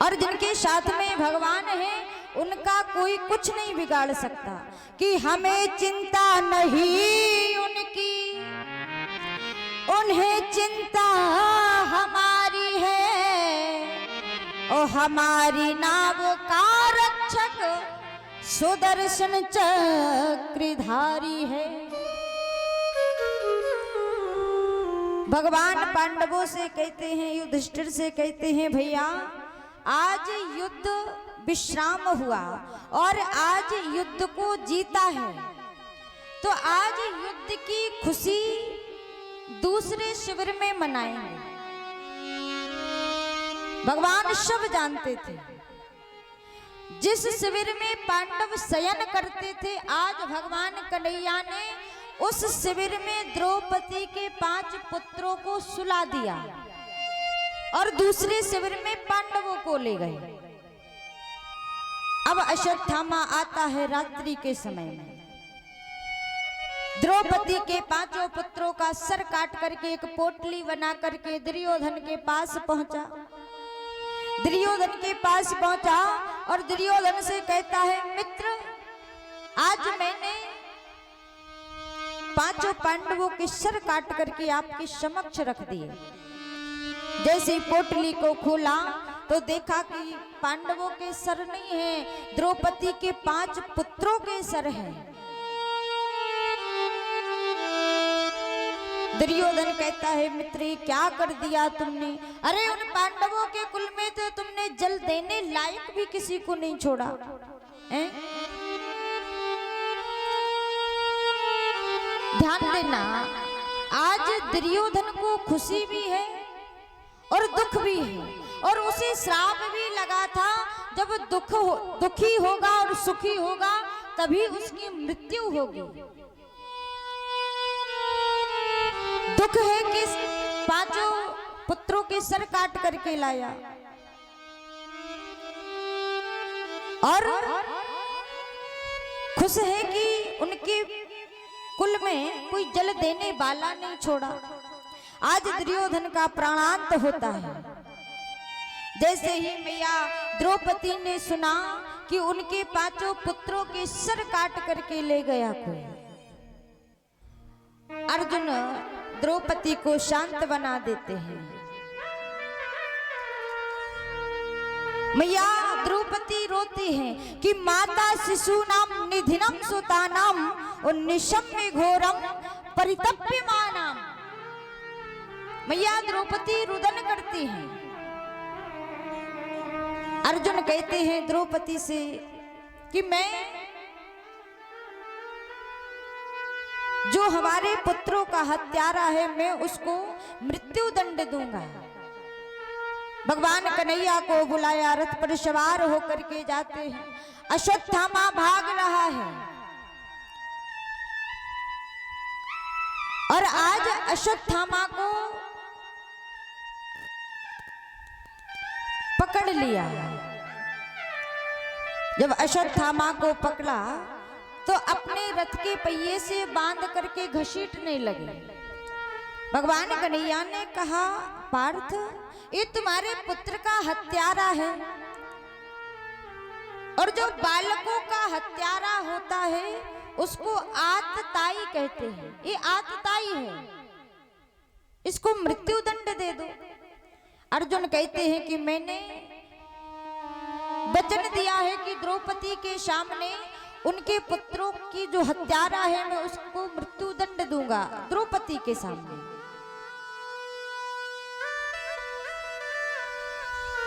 और जिनके साथ में भगवान है उनका कोई कुछ नहीं बिगाड़ सकता कि हमें चिंता नहीं उनकी, उन्हें चिंता हमारी है। ओ हमारी नाव का रक्षक सुदर्शन चक्रधारी है। भगवान पांडवों से कहते हैं, युधिष्ठिर से कहते हैं, भैया आज युद्ध विश्राम हुआ और आज युद्ध को जीता है, तो आज युद्ध की खुशी दूसरे शिविर में मनाएंगे। भगवान सब जानते थे, जिस शिविर में पांडव शयन करते थे, आज भगवान कन्हैया ने उस शिविर में द्रौपदी के 5 पुत्रों को सुला दिया और दूसरे शिविर में पांडवों को ले गए। अब अश्वत्थामा आता है रात्रि के समय में, द्रौपदी के 5 पुत्रों का सर काट करके एक पोटली बना करके दुर्योधन के पास पहुंचा। दुर्योधन के पास पहुंचा और दुर्योधन से कहता है, मित्र आज मैंने 5 पांडवों के सर काट करके आपके समक्ष रख दिए। जैसे पोटली को खोला तो देखा कि पांडवों के सर नहीं है, द्रौपदी के 5 पुत्रों के सर हैं। दुर्योधन कहता है, मित्र ये क्या कर दिया तुमने? अरे उन पांडवों के कुल में तो तुमने जल देने लायक भी किसी को नहीं छोड़ा है? ध्यान देना, आज दुर्योधन को खुशी भी है और दुख भी है, और उसे श्राप भी लगा था, जब दुखी होगा और सुखी होगा तभी उसकी मृत्यु होगी। दुख है कि 5 पुत्रों के सर काट करके लाया, और खुश है कि उनके कुल में कोई जल देने वाला नहीं छोड़ा। आज दुर्योधन का प्राणांत होता है। जैसे ही मैया द्रौपदी ने सुना कि उनके 5 पुत्रों के सर काट करके ले गया कोई, अर्जुन द्रौपदी को शांत बना देते हैं। मैया द्रौपदी रोती हैं कि माता शिशूनाम निधिनम सुतानाम उन्निशम्य घोरम परितप्यमानाम। मैया द्रौपदी रुदन करती हैं। अर्जुन कहते हैं द्रौपदी से कि मैं जो हमारे पुत्रों का हत्यारा है मैं उसको मृत्यु दंड दूंगा। भगवान कन्हैया को बुलाया, रथ पर सवार होकर के जाते हैं। अश्वत्थामा भाग रहा है और आज अश्वत्थामा को पकड़ लिया। जब अश्वत्थामा को पकड़ा तो अपने रथ के पहिए से बांध करके घसीटने लगे। भगवान कन्हैया ने कहा, पार्थ ये तुम्हारे पुत्र का हत्यारा है, और जो बालकों का हत्यारा होता है उसको आतताई कहते हैं। ये आतताई है, इसको मृत्यु दंड दे दो। अर्जुन कहते हैं कि मैंने वचन दिया है कि द्रौपदी के सामने उनके पुत्रों की जो हत्यारा है मैं उसको मृत्यु दंड दूंगा द्रौपदी के सामने।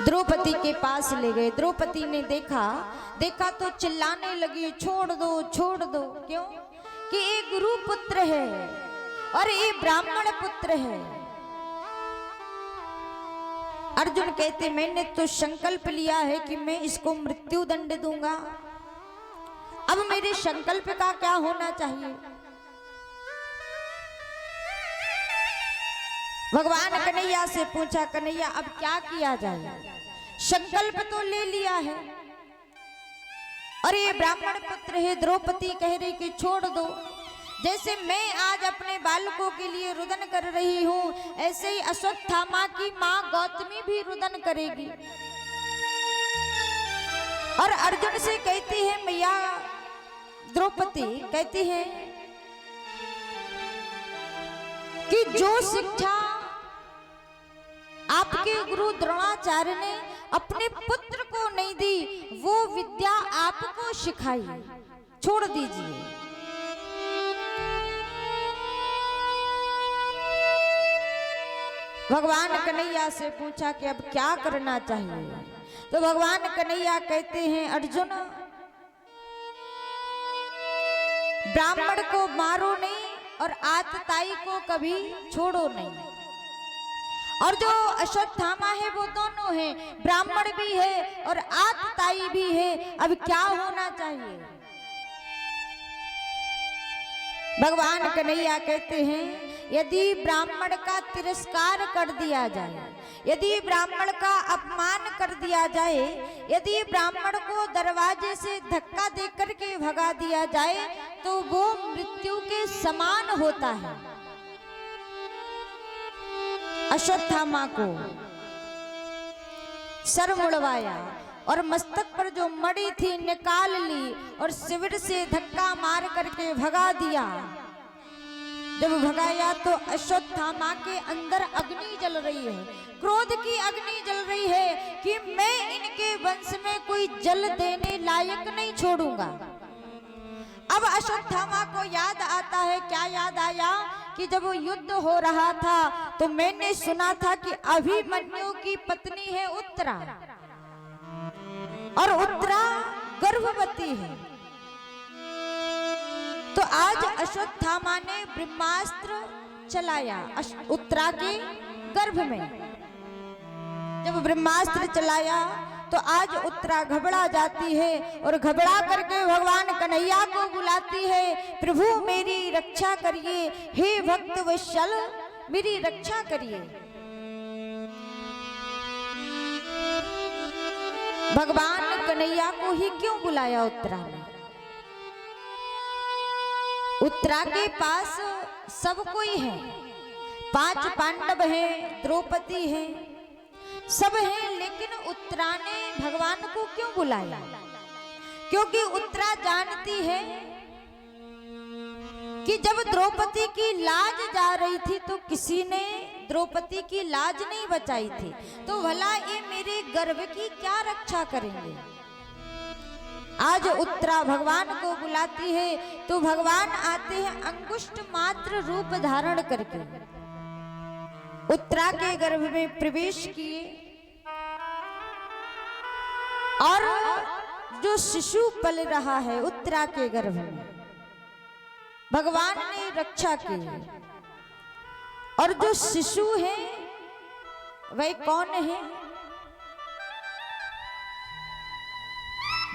द्रौपदी के पास ले गए। द्रौपदी ने देखा तो चिल्लाने लगी, छोड़ दो छोड़ दो। क्यों? कि ये गुरु पुत्र है और ये ब्राह्मण पुत्र है। अर्जुन कहते मैंने तो संकल्प लिया है कि मैं इसको मृत्यु दंड दूंगा। अब मेरे संकल्प का क्या होना चाहिए? भगवान कन्हैया से पूछा, कन्हैया अब क्या किया जाए? संकल्प तो ले लिया है और ये ब्राह्मण पुत्र है। द्रौपदी कह रही कि छोड़ दो। जैसे मैं आज अपने बालकों के लिए रुदन कर रही हूं, ऐसे ही अश्वत्थामा की मां गौतमी भी रुदन करेगी। और अर्जुन से कहती है, मैया द्रौपदी कहती है कि जो शिक्षा आपके गुरु द्रोणाचार्य ने अपने पुत्र को नहीं दी, वो विद्या आपको सिखाई, छोड़ दीजिए। भगवान कन्हैया से पूछा कि अब क्या करना चाहिए? तो भगवान कन्हैया कहते हैं, अर्जुन ब्राह्मण को मारो नहीं और आतताई को कभी छोड़ो नहीं। और जो अश्वत्थामा है वो दोनों है, ब्राह्मण भी है और आतताई भी है। अब क्या होना चाहिए? भगवान कन्हैया कहते हैं, यदि ब्राह्मण का तिरस्कार कर दिया जाए, यदि ब्राह्मण का अपमान कर दिया जाए, यदि ब्राह्मण को दरवाजे से धक्का देकर के भगा दिया जाए तो वो मृत्यु के समान होता है। अश्वत्थामा को सर मुड़वाया और मस्तक पर जो मड़ी थी निकाल ली और शिविर से धक्का मार करके भगा दिया। जब भगाया तो अश्वत्थामा के अंदर अग्नि जल रही है, क्रोध की अग्नि जल रही है कि मैं इनके वंश में कोई जल देने लायक नहीं छोड़ूंगा। अब अश्वत्थामा को याद आता है, क्या याद आया? कि जब वो युद्ध हो रहा था तो मैंने सुना था कि अभिमन्यु की पत्नी है उत्तरा और उत्तरा गर्भवती है। तो आज अश्वत्थामा ने ब्रह्मास्त्र चलाया उत्तरा के गर्भ में। जब ब्रह्मास्त्र चलाया तो आज उत्तरा घबरा जाती है और घबरा करके भगवान कन्हैया को बुलाती है, प्रभु मेरी रक्षा करिए, हे भक्त वत्सल मेरी रक्षा करिए। भगवान कन्हैया को ही क्यों बुलाया उत्तरा ने? उत्तरा के पास सब कोई है, 5 पांडव हैं, द्रौपदी है, सब हैं, लेकिन उत्तरा ने भगवान को क्यों बुलाया? क्योंकि उत्तरा जानती है कि जब द्रौपदी की लाज जा रही थी तो किसी ने द्रौपदी की लाज नहीं बचाई थी, तो भला ये मेरे गर्भ की क्या रक्षा करेंगे? आज उत्तरा भगवान को बुलाती है तो भगवान आते हैं अंगुष्ठ मात्र रूप धारण करके, उत्तरा के गर्भ में प्रवेश किए और जो शिशु पल रहा है उत्तरा के गर्भ में भगवान ने रक्षा की। और जो शिशु है वह कौन है?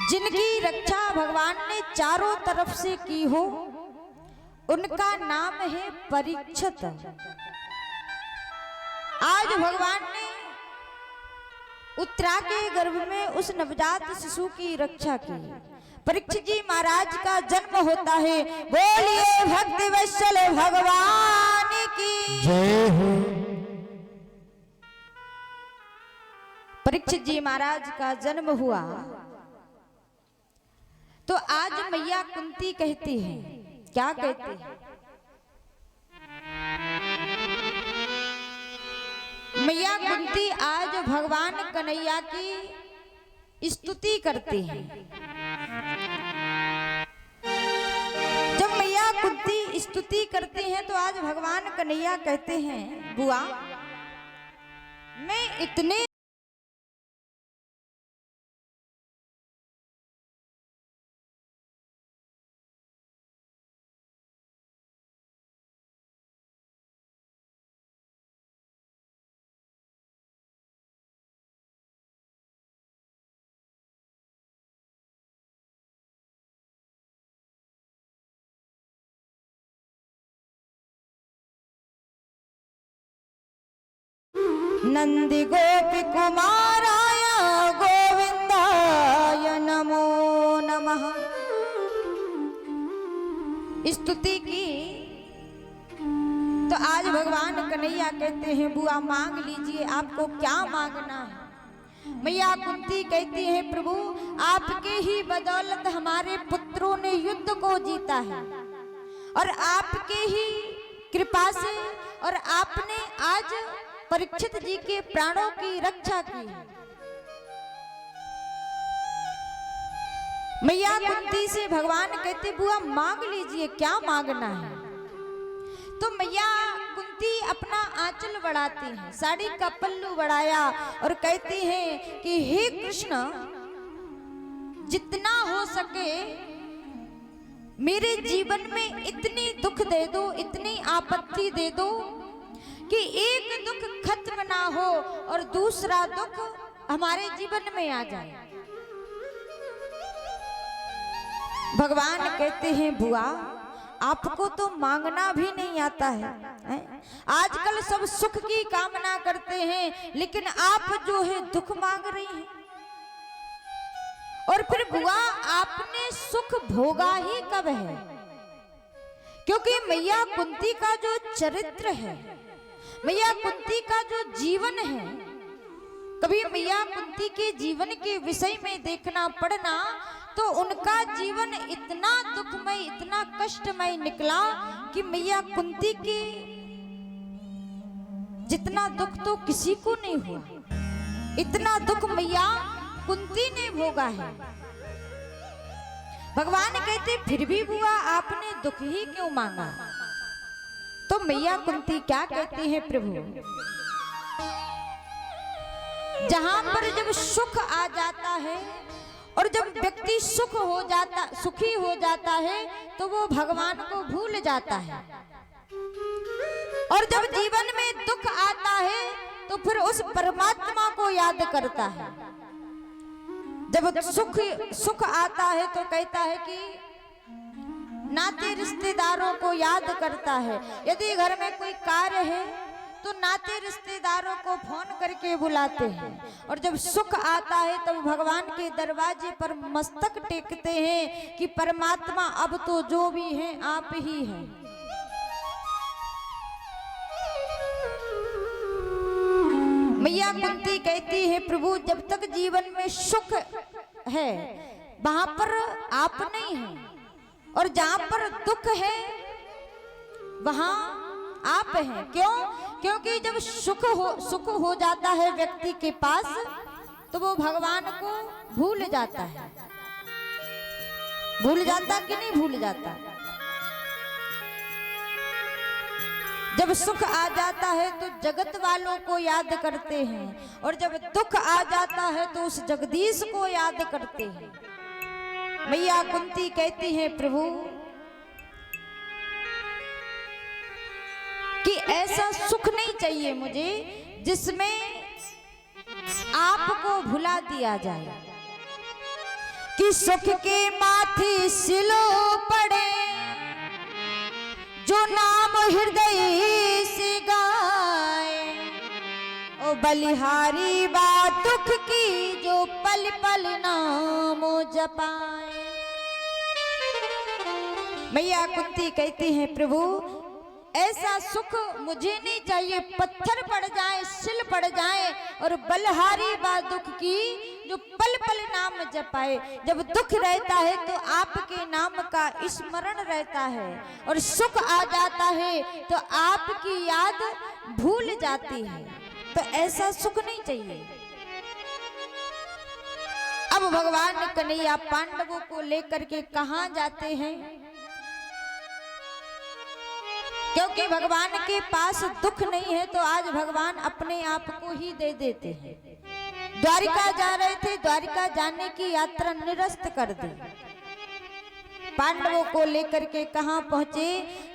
जिनकी रक्षा भगवान ने चारों तरफ से की हो, उनका नाम है परीक्षित। आज भगवान ने उत्तरा के गर्भ में उस नवजात शिशु की रक्षा की। परीक्षित जी महाराज का जन्म होता है। बोलिए भक्ति वत्सल भगवान की जय हो। परीक्षित जी महाराज का जन्म हुआ तो आज मैया कुंती कहती है, क्या कहती है? मैया कुंती आज भगवान कन्हैया की स्तुति करती है। जब मैया कुंती स्तुति करती हैं तो आज भगवान कन्हैया कहते हैं, बुआ मैं इतने नंदी गोपी कुमाराय गोविंदाय नमो नमः स्तुति की। तो आज भगवान कन्हैया कहते हैं, बुआ मांग लीजिए, आपको क्या मांगना है? मैया कुंती कहती है, प्रभु आपके ही बदौलत हमारे पुत्रों ने युद्ध को जीता है और आपके ही कृपा से, और आपने आज परीक्षित जी के प्राणों की रक्षा की। मैया कुंती से भगवान कहते, बुआ मांग लीजिए, क्या मांगना है? तो मैया कुंती अपना आंचल बढ़ाती हैं, साड़ी का पल्लू बढ़ाया और कहती हैं कि हे कृष्ण, जितना हो सके मेरे जीवन में इतनी दुख दे दो, इतनी आपत्ति दे दो कि एक दुख खत्म ना हो और दूसरा दुख हमारे जीवन में आ जाए। भगवान कहते हैं, बुआ आपको तो मांगना भी नहीं आता है, आजकल सब सुख की कामना करते हैं, लेकिन आप जो है दुख मांग रही हैं। और फिर बुआ आपने सुख भोगा ही कब है? क्योंकि मैया कुंती का जो चरित्र है, मैया कुंती का जो जीवन है, कभी मैया कुंती के जीवन के विषय में देखना पड़ना तो उनका जीवन इतना दुखमय, इतना कष्टमय निकला कि मैया कुंती के जितना दुख तो किसी को नहीं हुआ, इतना दुख मैया कुंती ने भोगा है। भगवान कहते, फिर भी बुआ आपने दुख ही क्यों मांगा? तो मैया कुंती क्या कहती है, प्रभु जहां पर जब सुख आ जाता है और जब व्यक्ति सुखी हो जाता है तो वो भगवान को भूल जाता है, और जब जीवन में दुख आता है तो फिर उस परमात्मा को याद करता है। जब सुख आता है तो कहता है कि नाते रिश्तेदारों को याद करता है। यदि घर में कोई कार्य है तो नाते रिश्तेदारों को फोन करके बुलाते हैं, और जब सुख आता है तब तो भगवान के दरवाजे पर मस्तक टेकते हैं कि परमात्मा अब तो जो भी है आप ही हैं। मैया कुंती कहती है, प्रभु जब तक जीवन में सुख है वहां पर आप नहीं हैं, और जहां पर दुख है वहां आप हैं। क्यों? क्योंकि जब सुख हो जाता है व्यक्ति के पास तो वो भगवान को भूल जाता है। भूल जाता कि नहीं भूल जाता? जब सुख आ जाता है तो जगत वालों को याद करते हैं, और जब दुख आ जाता है तो उस जगदीश को याद करते हैं। मैया कुंती कहती है, प्रभु कि ऐसा सुख नहीं चाहिए मुझे जिसमें आपको भुला दिया जाए, कि सुख के माथे सिलो पड़े जो नाम हृदय से गाए, ओ बलिहारी बात दुख की जो पल पल नाम जपाए। मैया कुंती कहती हैं, प्रभु ऐसा सुख मुझे नहीं चाहिए, पत्थर पड़ जाए, सिल पड़ जाए, और बलहारी बा दुख की जो पल पल नाम जपाए। जब दुख रहता है तो आपके नाम का स्मरण रहता है, और सुख आ जाता है तो आपकी याद भूल जाती है। तो ऐसा सुख नहीं चाहिए। अब भगवान कन्हैया पांडवों को लेकर के कहां जाते हैं, क्योंकि भगवान के पास दुख नहीं है तो आज भगवान अपने आप को ही दे देते हैं। द्वारिका जा रहे थे, द्वारिका जाने की यात्रा निरस्त कर दी। पांडवों को लेकर के कहां पहुंचे,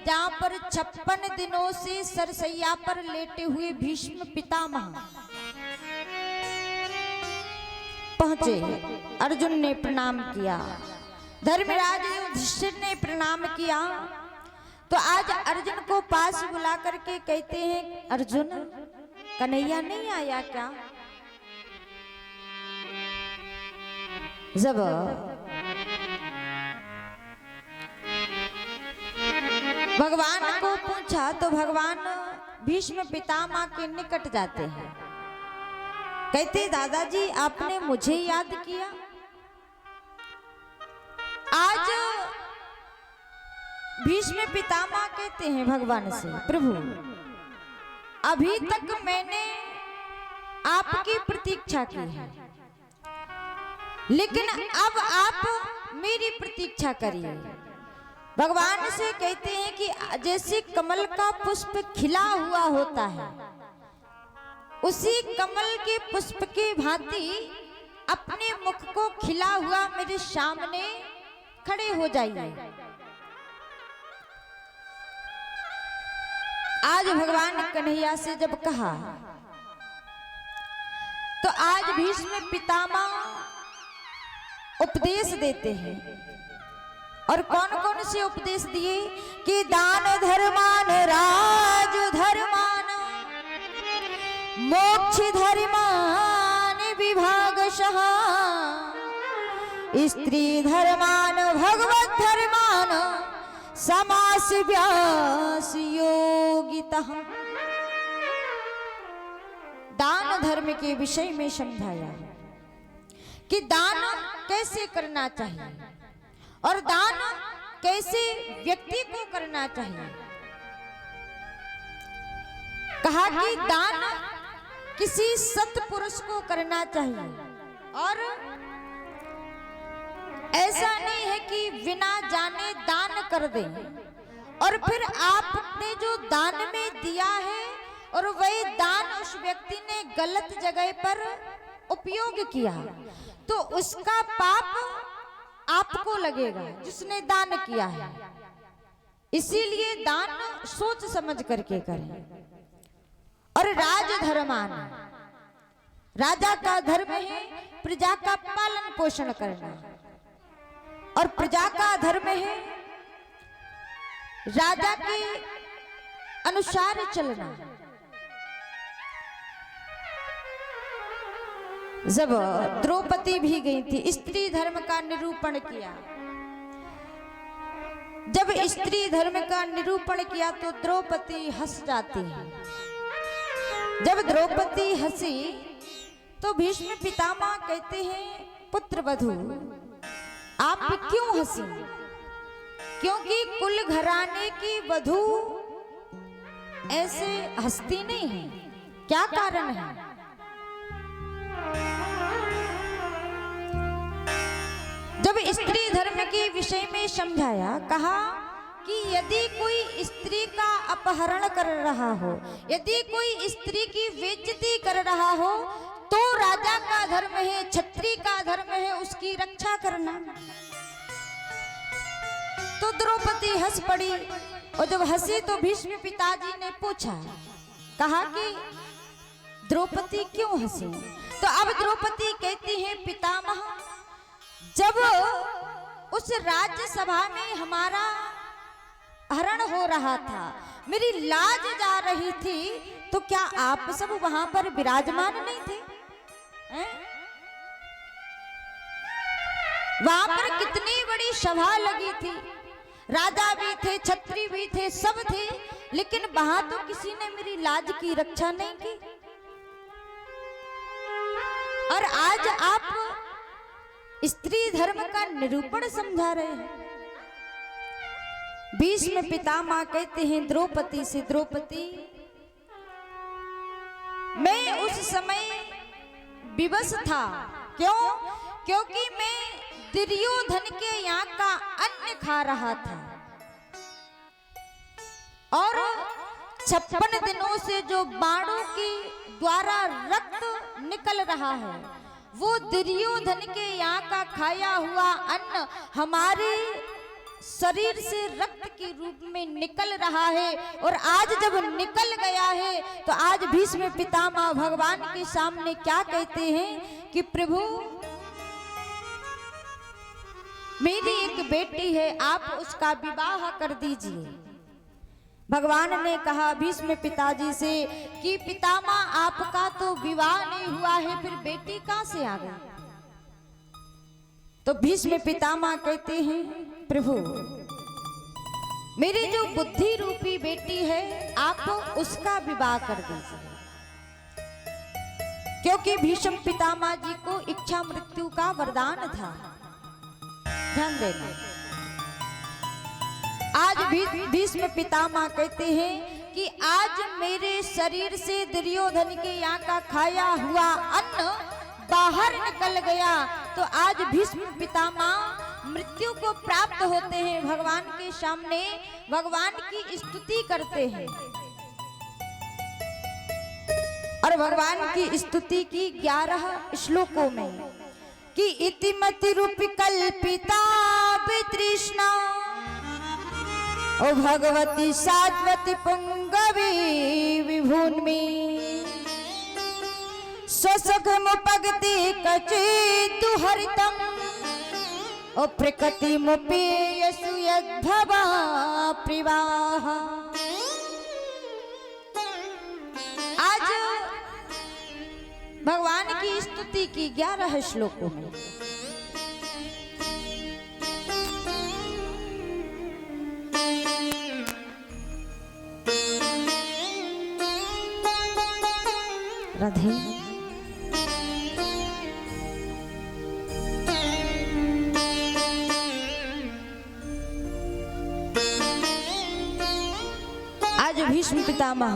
जहां पर 56 दिनों से सरसैया पर लेटे हुए भीष्म पितामह पहुंचे। अर्जुन ने प्रणाम किया, धर्मराज युधिष्ठिर ने प्रणाम किया। तो आज अर्जुन को पास बुला करके कहते हैं, अर्जुन कन्हैया नहीं आया क्या? जब भगवान को पूछा तो भगवान भीष्म पितामह के निकट जाते हैं, कहते दादाजी आपने मुझे याद किया। आज भीष्म पितामह कहते हैं भगवान से, प्रभु अभी तक मैंने आपकी प्रतीक्षा की है, लेकिन अब आप मेरी प्रतीक्षा करिए। भगवान से कहते हैं कि जैसे कमल का पुष्प खिला हुआ होता है, उसी कमल के पुष्प के भांति अपने मुख को खिला हुआ मेरे सामने खड़े हो जाइए। आज भगवान कन्हैया से जब कहा तो आज भीष्म पितामह उपदेश देते हैं। और कौन कौन से उपदेश दिए कि दान धर्मान राज धर्मान मोक्ष धर्मान विभागशः स्त्री धर्मान भगवत धर्मान समास व्यास योगितः। दान धर्म के विषय में समझाया कि दान कैसे करना चाहिए और दान कैसे व्यक्ति को करना चाहिए। कहा कि दान किसी सत्पुरुष को करना चाहिए, और ऐसा नहीं है कि बिना जाने दान कर दें और फिर आपने जो दान में दिया है और वही दान उस व्यक्ति ने गलत जगह पर उपयोग किया तो उसका पाप आपको लगेगा जिसने दान किया है। इसीलिए दान सोच समझ करके करें। और राजधर्मान, राजा का धर्म है प्रजा का पालन पोषण करना, और प्रजा का धर्म है राजा के अनुसार चलना। जब द्रौपदी भी गई थी, स्त्री धर्म का निरूपण किया। जब स्त्री धर्म का निरूपण किया तो द्रौपदी हंस जाती है। जब द्रौपदी हंसी तो भीष्म पितामह कहते हैं, पुत्र वधू आप क्यों हंसी? क्योंकि कुल घराने की वधू ऐसे हंसती नहीं है, क्या कारण है? जब स्त्री धर्म के विषय में समझाया, कहा कि यदि कोई स्त्री का अपहरण कर रहा हो, यदि कोई स्त्री की बेइज्जती कर रहा हो तो राजा का धर्म है, क्षत्रिय का धर्म है उसकी रक्षा करना। तो द्रौपदी हंस पड़ी, और जब हंसी तो भीष्म पिताजी ने पूछा, कहा कि द्रौपदी क्यों हंसी? तो अब द्रौपदी कहती है, पितामह जब उस राज्यसभा में हमारा हरण हो रहा था, मेरी लाज जा रही थी, तो क्या आप सब वहां पर विराजमान नहीं थे? वहां पर कितनी बड़ी सभा लगी थी, राजा भी थे, छत्री भी थे, सब थे, लेकिन वहां तो किसी ने मेरी लाज की रक्षा नहीं की। और आज आप स्त्री धर्म का निरूपण समझा रहे हैं। भीष्म पितामह कहते हैं द्रौपदी से, द्रौपदी मैं उस समय विवश था। क्यों? क्योंकि मैं दुर्योधन के यहाँ का अन्न खा रहा था और 56 दिनों से जो बाणों के द्वारा रक्त निकल रहा है वो दुर्योधन के यहाँ का खाया हुआ अन्न हमारे शरीर से रक्त के रूप में निकल रहा है। और आज जब निकल गया है तो आज भीष्म पितामह भगवान के सामने क्या कहते हैं कि प्रभु मेरी एक बेटी है, आप उसका विवाह कर दीजिए। भगवान ने कहा भीष्म पिताजी से कि पितामह आपका तो विवाह नहीं हुआ है, फिर बेटी कहां से आ गई? तो भीष्म पितामह कहते हैं प्रभु मेरी जो बुद्धि रूपी बेटी है आप उसका विवाह कर दीजिए। क्योंकि भीष्म पितामह जी को इच्छा मृत्यु का वरदान था। ध्यान देना। आज भीष्म पितामह कहते हैं कि आज मेरे शरीर से दुर्योधन के यहाँ का खाया हुआ अन्न बाहर निकल गया तो आज भीष्म पितामह मृत्यु को प्राप्त होते हैं। भगवान के सामने भगवान की स्तुति करते हैं और भगवान की स्तुति की 11 श्लोकों में कि इतिमति रूपी कल्पिता तृष्णा ओ भगवती सात्वती पुंगवी विभून्मी स्वसखमुपगति कचितु हरितम ओ प्रकृति मुपेयसु यद्भवा प्रिवाह। आज भगवान की स्तुति की 11 श्लोकों में राधे आज भीष्म पितामह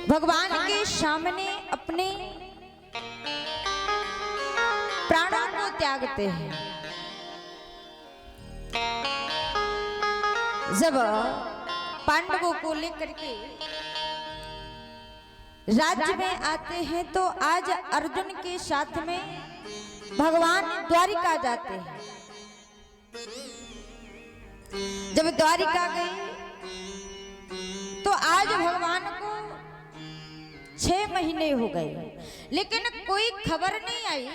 भगवान के सामने अपने प्राणों को त्यागते हैं। जब पांडवों को लेकर के राज्य में आते हैं तो आज अर्जुन के साथ में भगवान द्वारिका जाते हैं। जब द्वारिका गए तो आज भगवान को 6 महीने हो गए लेकिन कोई खबर नहीं आई।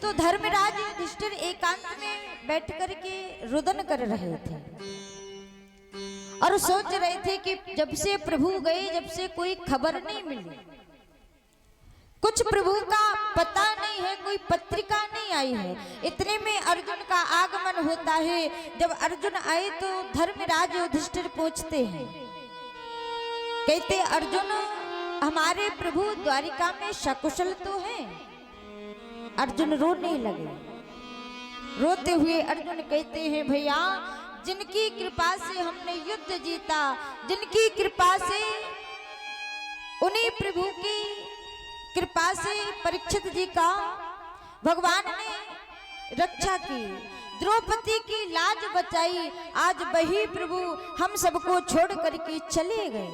तो धर्मराज युधिष्ठिर एकांत में बैठ कर के रुदन कर रहे थे और सोच रहे थे कि जब से प्रभु गए जब से कोई खबर नहीं मिली, कुछ प्रभु का पता नहीं है, कोई पत्रिका नहीं आई है। इतने में अर्जुन का आगमन होता है। जब अर्जुन आए तो धर्मराज युधिष्ठिर पूछते हैं, कहते अर्जुन हमारे प्रभु द्वारिका में सकुशल तो हैं? अर्जुन रोने लगे। रोते हुए अर्जुन कहते हैं भैया जिनकी कृपा से हमने युद्ध जीता, जिनकी कृपा से उन्हीं प्रभु की कृपा से परीक्षित जी का भगवान ने रक्षा की, द्रौपदी की लाज बचाई, आज वही प्रभु हम सबको छोड़ करके चले गए।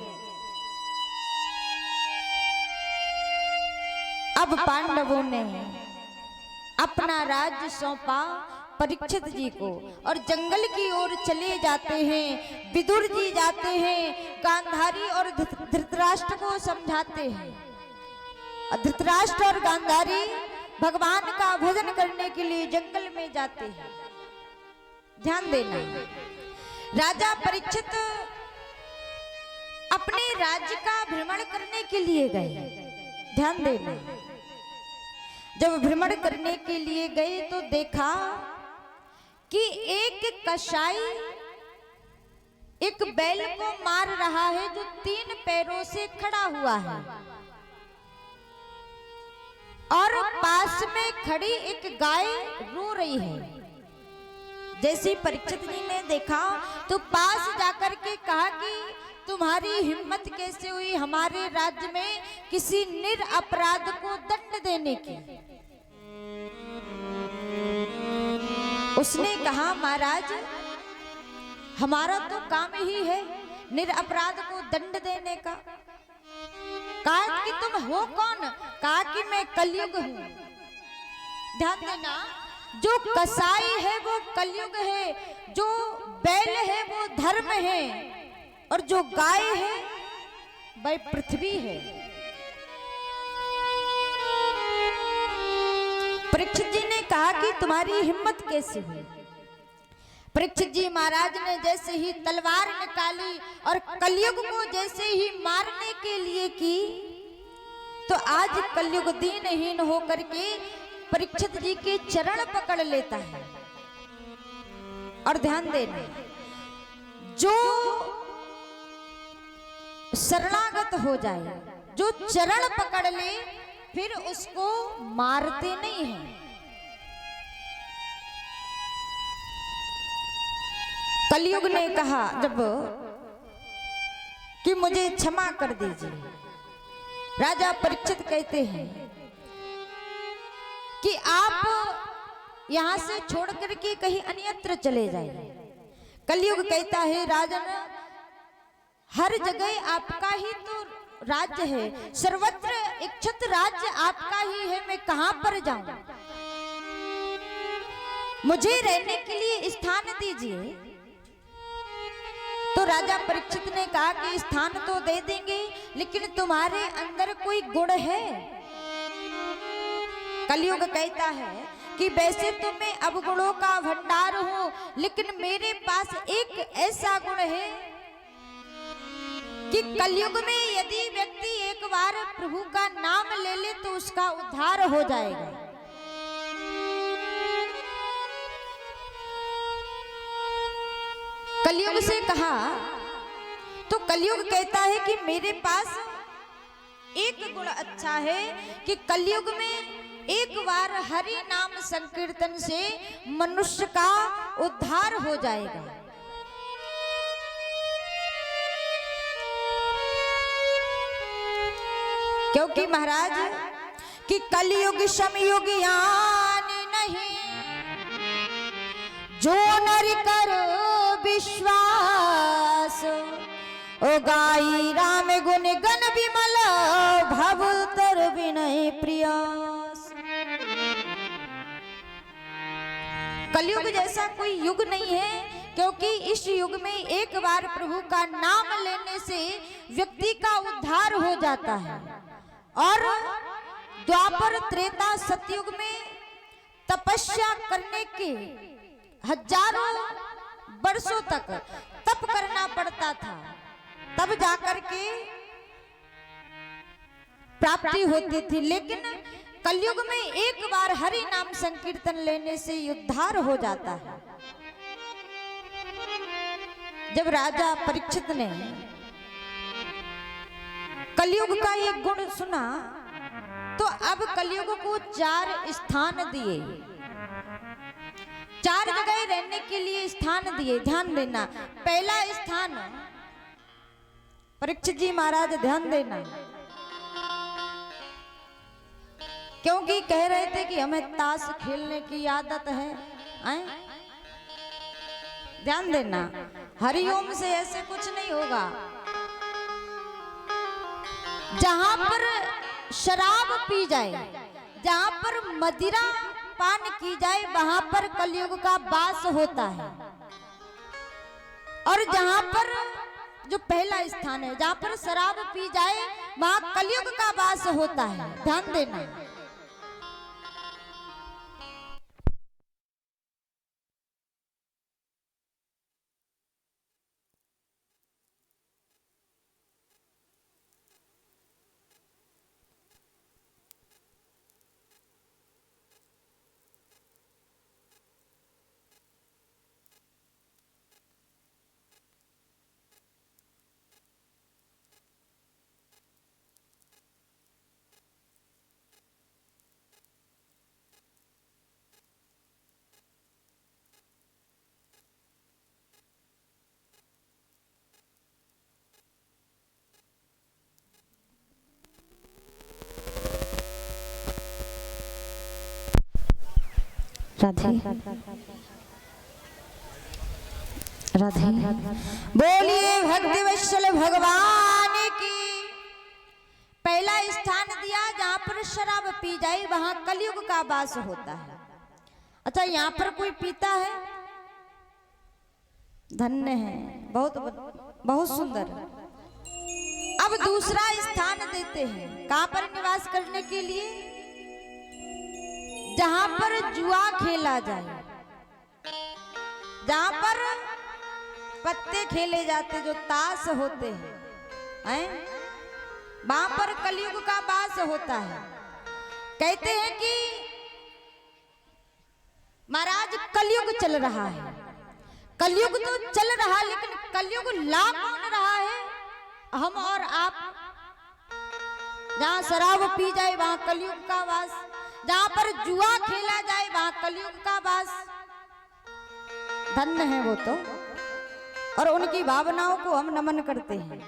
अब पांडवों ने अपना राज्य सौंपा परीक्षित जी को और जंगल की ओर चले जाते हैं। विदुर जी जाते हैं, गांधारी और धृतराष्ट्र को समझाते हैं। धृतराष्ट्र और गांधारी भगवान का भजन करने के लिए जंगल में जाते हैं। ध्यान देना, राजा परीक्षित अपने राज्य का भ्रमण करने के लिए गए। ध्यान देना, जब भ्रमण करने के लिए गए तो देखा कि एक कसाई एक बैल को मार रहा है जो 3 पैरों से खड़ा हुआ है और पास में खड़ी एक गाय रो रही है। जैसे परीक्षित जी ने देखा तो पास जाकर के कहा कि तुम्हारी हिम्मत कैसे हुई हमारे राज्य में किसी निरपराध को दंड देने की। उसने कहा महाराज हमारा तो काम ही है निरपराध को दंड देने का। कहा कि तुम हो कौन? कहा कि मैं कलयुग हूं। ध्यान देना, जो कसाई है वो कलयुग है, जो बैल है वो धर्म है, और जो गाय है वह पृथ्वी है। परीक्षित जी ने कहा कि तुम्हारी हिम्मत कैसे हुई? परीक्षित जी महाराज ने जैसे ही तलवार निकाली और कलयुग को जैसे ही मारने के लिए की, तो आज कलयुग दीनहीन होकर के परीक्षित जी के चरण पकड़ लेता है। और ध्यान देना, जो शरणागत हो जाए, जो चरण पकड़ ले, फिर उसको मारते नहीं हैं। कलयुग ने कहा जब कि मुझे क्षमा कर दीजिए, राजा परीक्षित कहते हैं कि आप यहां से छोड़ करके कहीं अन्यत्र चले जाइए। कलयुग कहता है राजन, हर जगह आपका ही तो राज्य है, सर्वत्र इच्छित राज्य आपका ही है, मैं कहां पर जाऊं? मुझे रहने के लिए स्थान दीजिए। तो राजा परीक्षित ने कहा कि स्थान तो दे देंगे, लेकिन तुम्हारे अंदर कोई गुण है? कलयुग कहता है कि वैसे तो मैं अवगुणों का भंडार हूं, लेकिन मेरे पास एक ऐसा गुण है कि कलयुग में यदि व्यक्ति एक बार प्रभु का नाम ले ले तो उसका उद्धार हो जाएगा। कलयुग से कहा तो कलयुग कहता है कि मेरे पास एक गुण अच्छा है कि कलयुग में एक बार हरि नाम संकीर्तन से मनुष्य का उद्धार हो जाएगा। क्योंकि महाराज कि कलयुग समयुग यानी नहीं, जो नर करो विश्वास, ओ गाई राम गुण गण विमल, भव तर विनय प्रियास। कलयुग जैसा कोई युग नहीं है, क्योंकि इस युग में एक बार प्रभु का नाम लेने से व्यक्ति का उद्धार हो जाता है। और द्वापर त्रेता सतयुग में तपस्या करने के हजारों वर्षों तक तप करना पड़ता था, तब जाकर के प्राप्ति होती थी। लेकिन कलयुग में एक बार हरि नाम संकीर्तन लेने से उद्धार हो जाता है। जब राजा परीक्षित ने कलयुग का ये गुण सुना, तो अब कलयुग को 4 स्थान दिए, 4 जगह रहने के लिए स्थान दिए। ध्यान देना, पहला स्थान परीक्षित जी महाराज ध्यान देना, क्योंकि कह रहे थे कि हमें ताश खेलने की आदत है, ध्यान देना, हरिओम से ऐसे कुछ नहीं होगा। जहां पर शराब पी जाए, जहां पर मदिरा पान की जाए, वहां पर कलयुग का वास होता है। और जहां पर जो पहला स्थान है, जहां पर शराब पी जाए, वहां कलयुग का वास होता है। ध्यान देना, राधे राधे बोलिए भक्ति वत्सल भगवान की। पहला स्थान दिया जहाँ पर शराब पी जाए वहां कलयुग का वास होता है। अच्छा, यहाँ पर कोई पीता है? धन्य है, बहुत बहुत सुंदर। अब दूसरा स्थान देते हैं कहां पर निवास करने के लिए? जहां पर जुआ खेला जाए, जहां पर पत्ते खेले जाते, जो ताश होते हैं, वहां पर कलयुग का वास होता है। कहते हैं कि महाराज कलयुग चल रहा है। कलयुग तो चल रहा है, लेकिन कलयुग ला कौन रहा है? हम और आप। जहां शराब पी जाए वहां कलयुग का वास, जहां पर जुआ खेला जाए वहां कलयुग का वास। धन्य है वो तो, और उनकी भावनाओं को हम नमन करते हैं।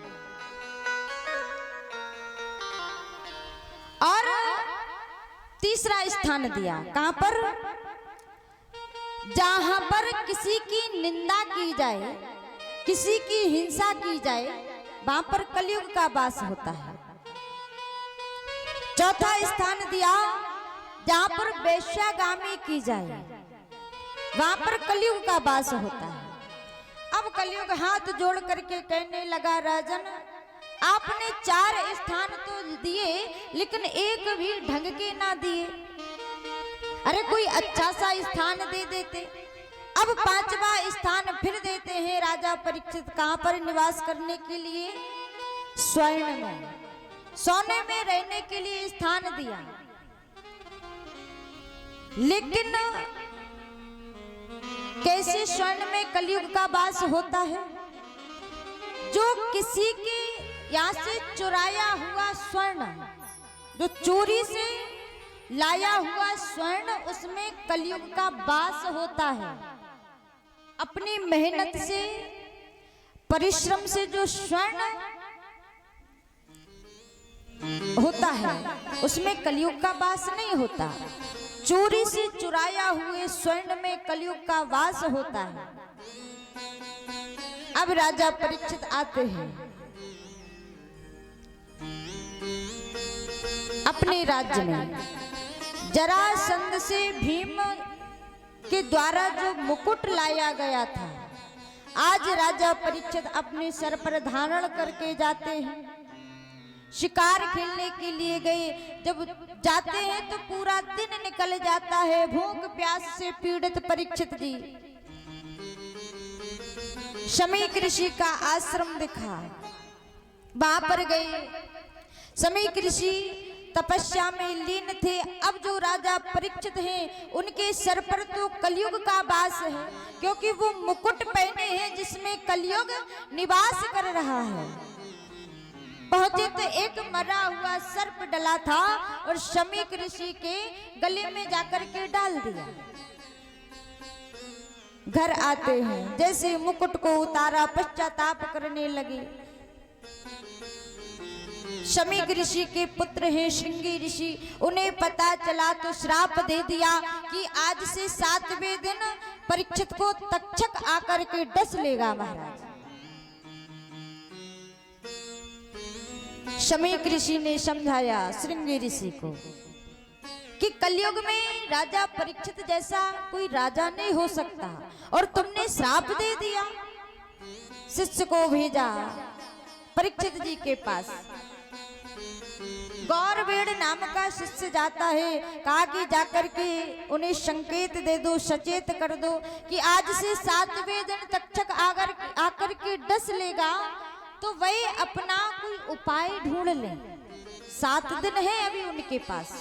और तीसरा स्थान दिया कहां पर? जहां पर किसी की निंदा की जाए, किसी की हिंसा की जाए, वहां पर कलयुग का वास होता है। चौथा स्थान दिया जहां पर वेश्यागामी की जाए, वहां पर कलयुग का वास होता है। अब कलयुग हाथ जोड़ करके कहने लगा, राजन आपने 4 स्थान तो दिए, लेकिन एक भी ढंग के ना दिए। अरे कोई अच्छा सा स्थान दे देते। अब 5वां स्थान फिर देते हैं राजा परीक्षित। कहां पर निवास करने के लिए? स्वर्ण में, सोने में रहने के लिए स्थान दिया। लेकिन कैसे स्वर्ण में कलयुग का वास होता है? जो किसी के यहाँ से चुराया हुआ स्वर्ण, जो चोरी से लाया हुआ स्वर्ण, उसमें कलयुग का वास होता है। अपनी मेहनत से, परिश्रम से जो स्वर्ण होता है उसमें कलयुग का वास नहीं होता। चोरी से चुराया हुए स्वर्ण में कलयुग का वास होता है। अब राजा परीक्षित आते हैं अपने राज्य में। जरासंध से भीम के द्वारा जो मुकुट लाया गया था, आज राजा परीक्षित अपने सर पर धारण करके जाते हैं। शिकार खेलने के लिए गए, जब जाते हैं तो पूरा दिन निकल जाता है। भूख प्यास से पीड़ित परीक्षित जी शमीक ऋषि का आश्रम दिखा, वहां पर गए। शमीक ऋषि तपस्या में लीन थे। अब जो राजा परीक्षित हैं उनके सर पर तो कलयुग का वास है, क्योंकि वो मुकुट पहने हैं जिसमें कलयुग निवास कर रहा है। पहुंचे तो एक मरा हुआ सर्प डला था और शमीक ऋषि के गले में जाकर के डाल दिया। घर आते हैं, जैसे मुकुट को उतारा पश्चाताप करने लगे। शमीक ऋषि के पुत्र हैं श्रृंगी ऋषि, उन्हें पता चला तो श्राप दे दिया कि आज से 7वें दिन परीक्षित को तक्षक आकर के डस लेगा। महाराज शमीक ऋषि ने समझाया श्रृंगी ऋषि को कि कलयुग में राजा परीक्षित जैसा कोई राजा नहीं हो सकता, और तुमने श्राप दे दिया। शिष्य को भेजा परीक्षित जी के पास। गौरवेड़ नाम का शिष्य जाता है, कहा कि जाकर के उन्हें संकेत दे दो, सचेत कर दो कि आज से 7वें दिन तक्षक आकर के डस लेगा, तो वही अपना कोई उपाय ढूंढ ले। 7 दिन है अभी उनके पास।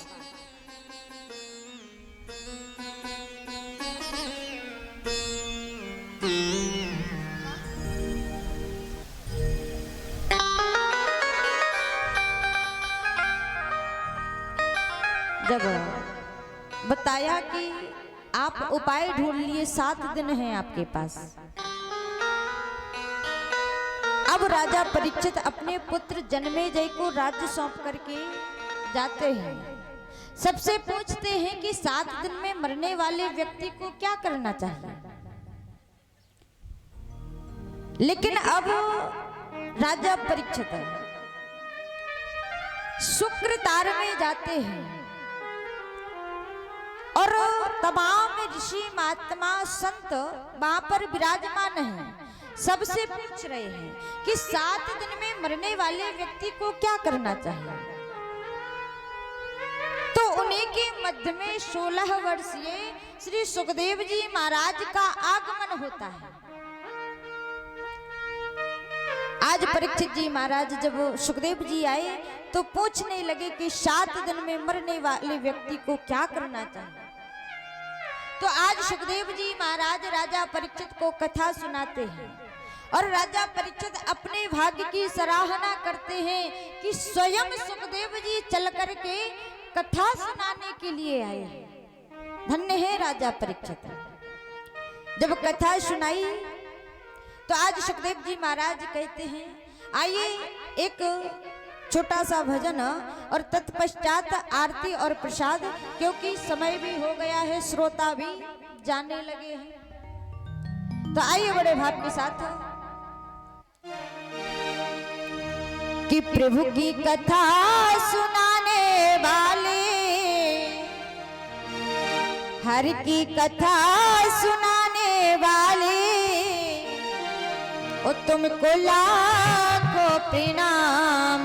जब बताया कि आप उपाय ढूंढ लिए, 7 दिन हैं आपके पास। अब राजा परीक्षित अपने पुत्र जन्मेजय को राज्य सौंप करके जाते हैं। सबसे पूछते हैं कि 7 दिन में मरने वाले व्यक्ति को क्या करना चाहिए। लेकिन अब राजा परीक्षित शुक्र तार में जाते हैं और तमाम ऋषि महात्मा संत वहां पर विराजमान हैं। सबसे पूछ रहे हैं कि 7 दिन में मरने वाले व्यक्ति को क्या करना चाहिए। तो उन्हीं के मध्य में 16 वर्षीय श्री सुखदेव जी महाराज का आगमन होता है। आज परीक्षित जी महाराज जब सुखदेव जी आए तो पूछने लगे कि 7 दिन में मरने वाले व्यक्ति को क्या करना चाहिए। तो आज सुखदेव जी महाराज राजा परीक्षित को कथा सुनाते हैं और राजा परीक्षित अपने भाग्य की सराहना करते हैं कि स्वयं सुखदेव जी चल करके कथा सुनाने के लिए आए। धन्य है राजा परीक्षित। जब कथा सुनाई तो आज सुखदेव जी महाराज कहते हैं आइए एक छोटा सा भजन और तत्पश्चात आरती और प्रसाद, क्योंकि समय भी हो गया है, श्रोता भी जाने लगे हैं। तो आइए बड़े भाव के साथ कि प्रभु की कथा सुनाने वाले, हर की कथा सुनाने वाले, ओ तुमको लाखों प्रणाम,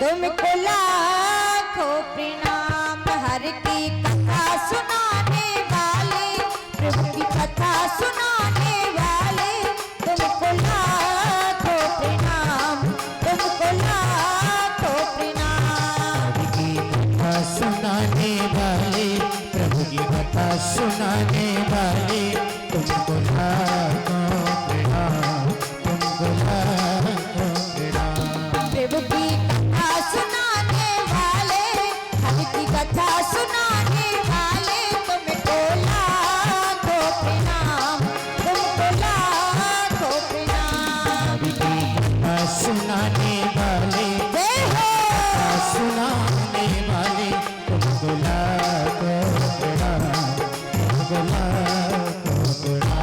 तुमको लाखों प्रणाम। हर की कथा सुनाने वाले, प्रभु की कथा सुनाने वाले, तुमको लाखों प्रणाम, तुमको लाखों प्रणाम। हरि की कथा सुनाने वाले, प्रभु की कथा सुनाने वाले, तुमको लाखों प्रणाम, तुमको लाखों प्रणाम। प्रभु की कथा सुनाने वाले, हरि की कथा सुनाने वाले, तुमको लाखों प्रणाम, तुमको लाखों प्रणाम। हरि की कथा सुनाने वाले, जय हो। कथा सुनाने वाले, तुमको लाखों प्रणाम, तुमको लाखों प्रणाम।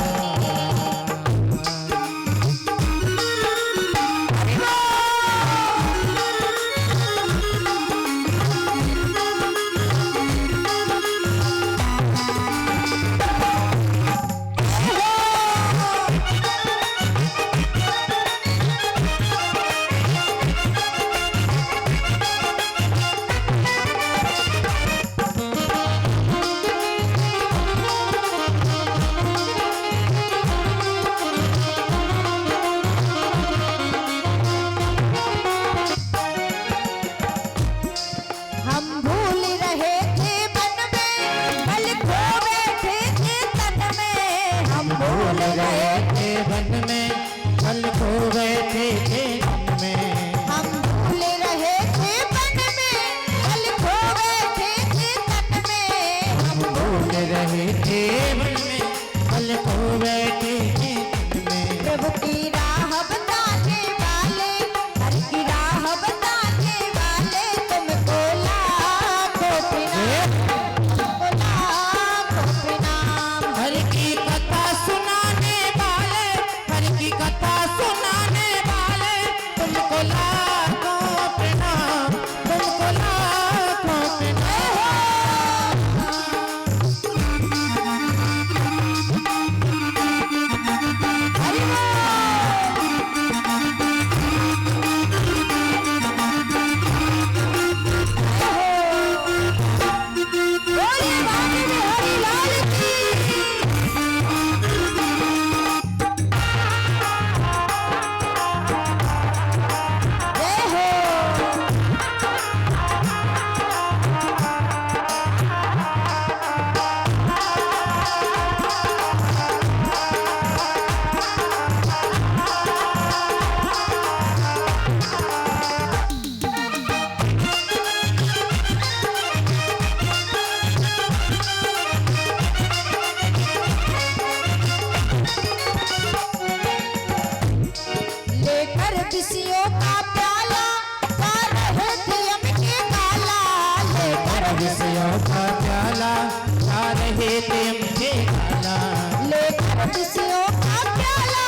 हम भूल रहे थे मन में, बल खो बैठे थे तन में। हम भूल रहे थे वन में, फल खो गए थे मन में। हम भूल रहे थे मन में, बल खो बैठे थे तन में। हम भूल रहे थे मन में, फल खो बैठे थे मन में। प्रभु की राह बताने वाले, हर की राह बताने वाले, तुमको लाखों प्रणाम, तुमको लाखों प्रणाम। हरि की कथा सुनाने वाले, हरि की कथा सुनाने वाले, तुमको लाखों प्रणाम, तुमको लाखों प्रणाम। हरि बोल। रहे थे हमसे गाला, लेकर विषयों का प्याला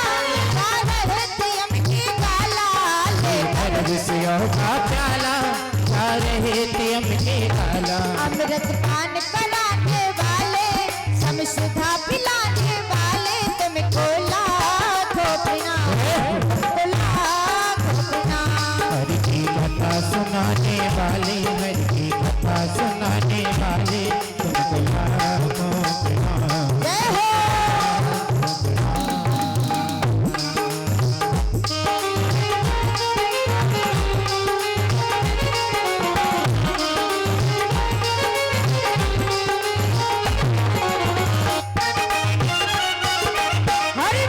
गा रहे थे हमके गाला, लेकर विषयों का प्याला गा रहे थे हमसे गाला। अमृत पान कराने वाले समसुधा पिलाने वाले तुमको लाखों प्रणाम, लाखों प्रणाम। हरि की कथा सुनाने वाले, हरि की कथा सुनाने वाले तुमको लाखों प्रणाम। जय हो। हरि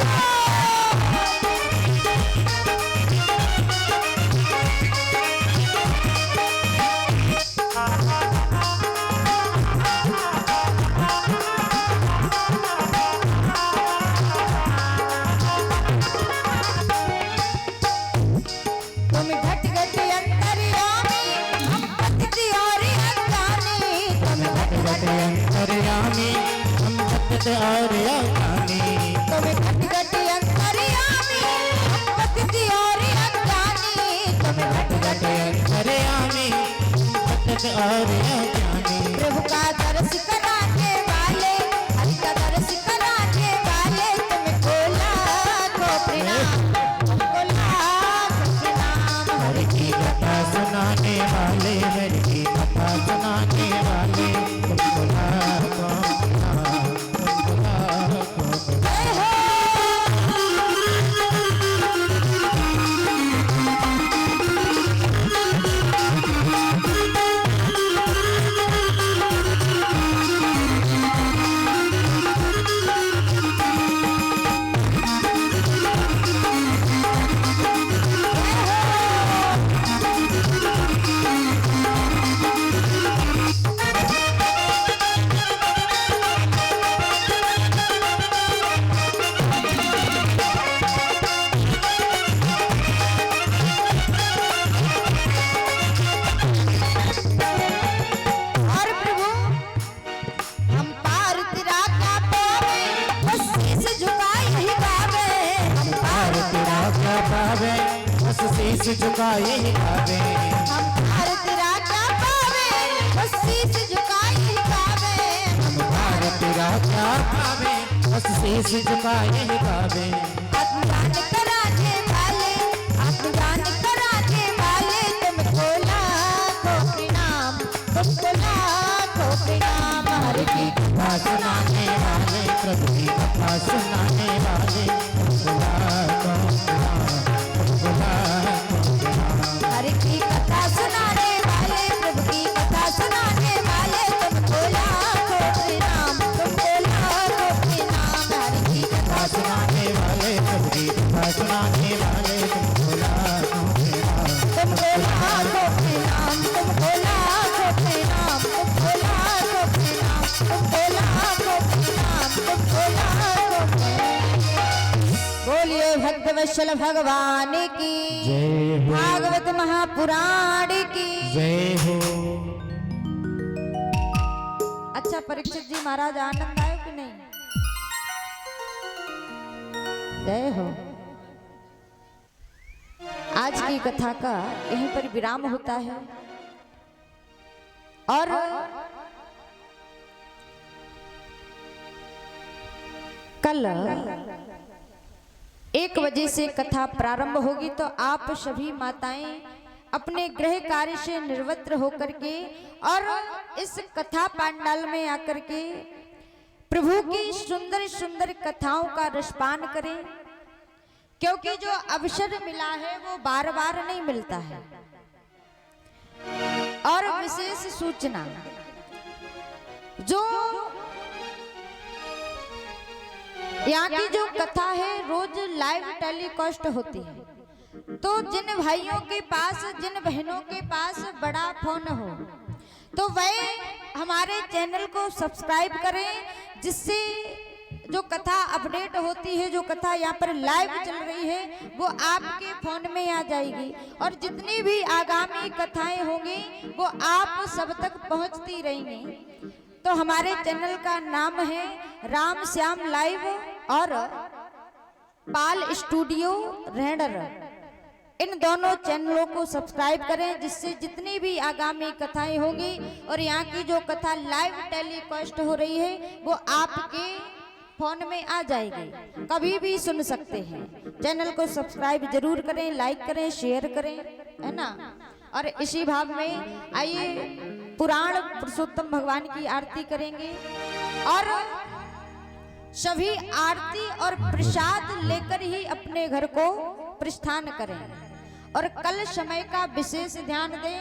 तुम घट घट अंतर्यामी हम पतित और अज्ञानी, तुम घट घट अंतर्यामी हम भक्त और अज्ञानी, तुम घट घट अंतर्यामी हम पतित और अज्ञानी, तुम घट घट अंतर्यामी भक्त और अज्ञानी। प्रभु का दर्श कराने वाले, हरि का दर्श कराने वाले तुमको लाखों प्रणाम, तुमको लाखों प्रणाम। हरि की कथा सुनाने वाले, हरि की कथा सुनाने वाले तुमको लाखों प्रणाम, तुमको लाखों प्रणाम। जय हो। और प्रभु हम पार तेरा क्या पावे, बस शीश झुकाए ही गावे, हम पार तेरा क्या पावे, बस शीश झुकाए ही गावे। हम पार तेरा क्या पावे, बस शीश झुकाए ही गावे, हम पार तेरा क्या पावे, बस शीश झुकाए ही गावे। आत्मज्ञान कराने वाले, आत्मज्ञान कराने वाले तुमको लाखों प्रणाम, तुमको लाखों प्रणाम। हरि की कथा सुनाने वाले, प्रभु की कथा सुनाने वाले तुमको लाखों प्रणाम, तुमको लाखों प्रणाम। हरि की कथा सुनाने वाले, प्रभु की कथा सुनाने वाले तुमको लाखों प्रणाम, तुमको लाखों प्रणाम। हरि की कथा सुनाने वाले, प्रभु की कथा सुनाने वाले तुमको लाखों प्रणाम, तुमको लाखों प्रणाम, तुमको लाखों प्रणाम, तुमको लाखों प्रणाम, तुमको लाखों प्रणाम, तुमको लाखों प्रणाम। बोलिए भक्त वत्सल भगवान की जय हो, भागवत महापुराण की। जय हो। अच्छा परीक्षित जी महाराज आनंद आयो कि नहीं? जय हो। आज की कथा का यहीं पर विराम होता है और कल 1 बजे से कथा प्रारंभ होगी, तो आप सभी माताएं अपने गृह कार्य से निवृत्त होकर के और इस कथा पांडाल में आकर के प्रभु की सुंदर सुंदर कथाओं का रसपान करें, क्योंकि जो अवसर मिला है वो बार बार नहीं मिलता है। और विशेष सूचना, जो यहाँ की जो कथा है रोज लाइव टेलीकास्ट होती है, तो जिन भाइयों के पास, जिन बहनों के पास बड़ा फोन हो, तो वह हमारे चैनल को सब्सक्राइब करें, जिससे जो कथा अपडेट होती है, जो कथा यहाँ पर लाइव चल रही है, वो आपके फोन में आ जाएगी। और जितनी भी आगामी कथाएं होंगी वो आप सब तक पहुंचती रहेंगी। तो हमारे चैनल का नाम है राम श्याम लाइव और पाल स्टूडियो रेंडर। इन दोनों चैनलों को सब्सक्राइब करें, जिससे जितनी भी आगामी कथाएं होंगी और यहाँ की जो कथा लाइव टेलीकास्ट हो रही है वो आपके फोन में आ जाएगी, कभी भी सुन सकते हैं। चैनल को सब्सक्राइब जरूर करें, लाइक करें, शेयर करें, है ना। और इसी भाव में आइए पुराण पुरुषोत्तम भगवान की आरती करेंगे और सभी आरती और प्रसाद लेकर ही अपने घर को प्रस्थान करें। और कल समय का विशेष ध्यान दें,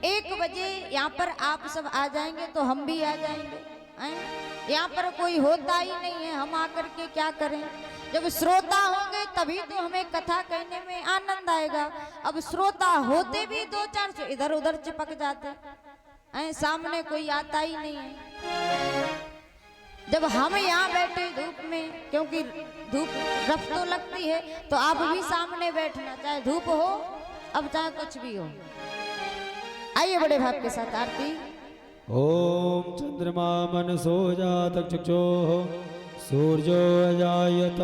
1 बजे यहाँ पर आप सब आ जाएंगे तो हम भी आ जाएंगे। यहाँ पर कोई होता ही नहीं है, हम आकर के क्या करें। जब श्रोता होंगे तभी तो हमें कथा कहने में आनंद आएगा। अब श्रोता होते भी 2-4 सौ इधर उधर चिपक जाते हैं, सामने कोई आता ही नहीं है। जब हम यहाँ बैठे धूप में, क्योंकि धूप रफ तो लगती है, तो आप भी सामने बैठना, चाहे धूप हो अब चाहे कुछ भी हो। आइए बड़े भाव के साथ आरती। ओम चंद्रमा मनसो जातक चक्षुः सूर्यो अजायत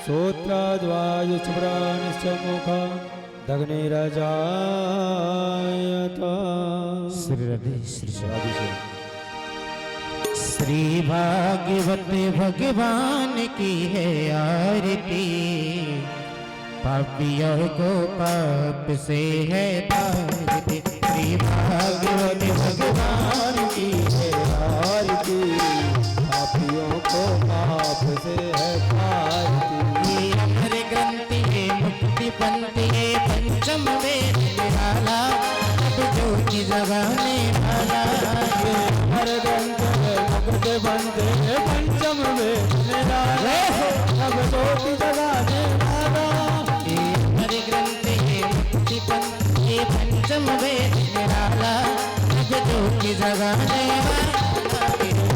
श्रोत्राद्वायुश्च प्राणश्च मुखं दग्निरजायत। श्री राधे श्री भागवत भगवान की है आरती, पापियों को पाप से है तारती। श्री भागवत भगवान की है आरती, पापियों को पाप से है तारती। ये अमर ग्रंथि है, मुक्ति पंथी है, पंचम वेद निराला, अब जो की जगाने वाला। ये अमर ग्रंथ है, मुक्ति पंथी है, पंचम वेद निराला, अब जो की जगाने वाला। ये अमर ग्रंथि है, मुक्ति पंथी है, पंचम वेद निराला, अब जो की जगाने वाला।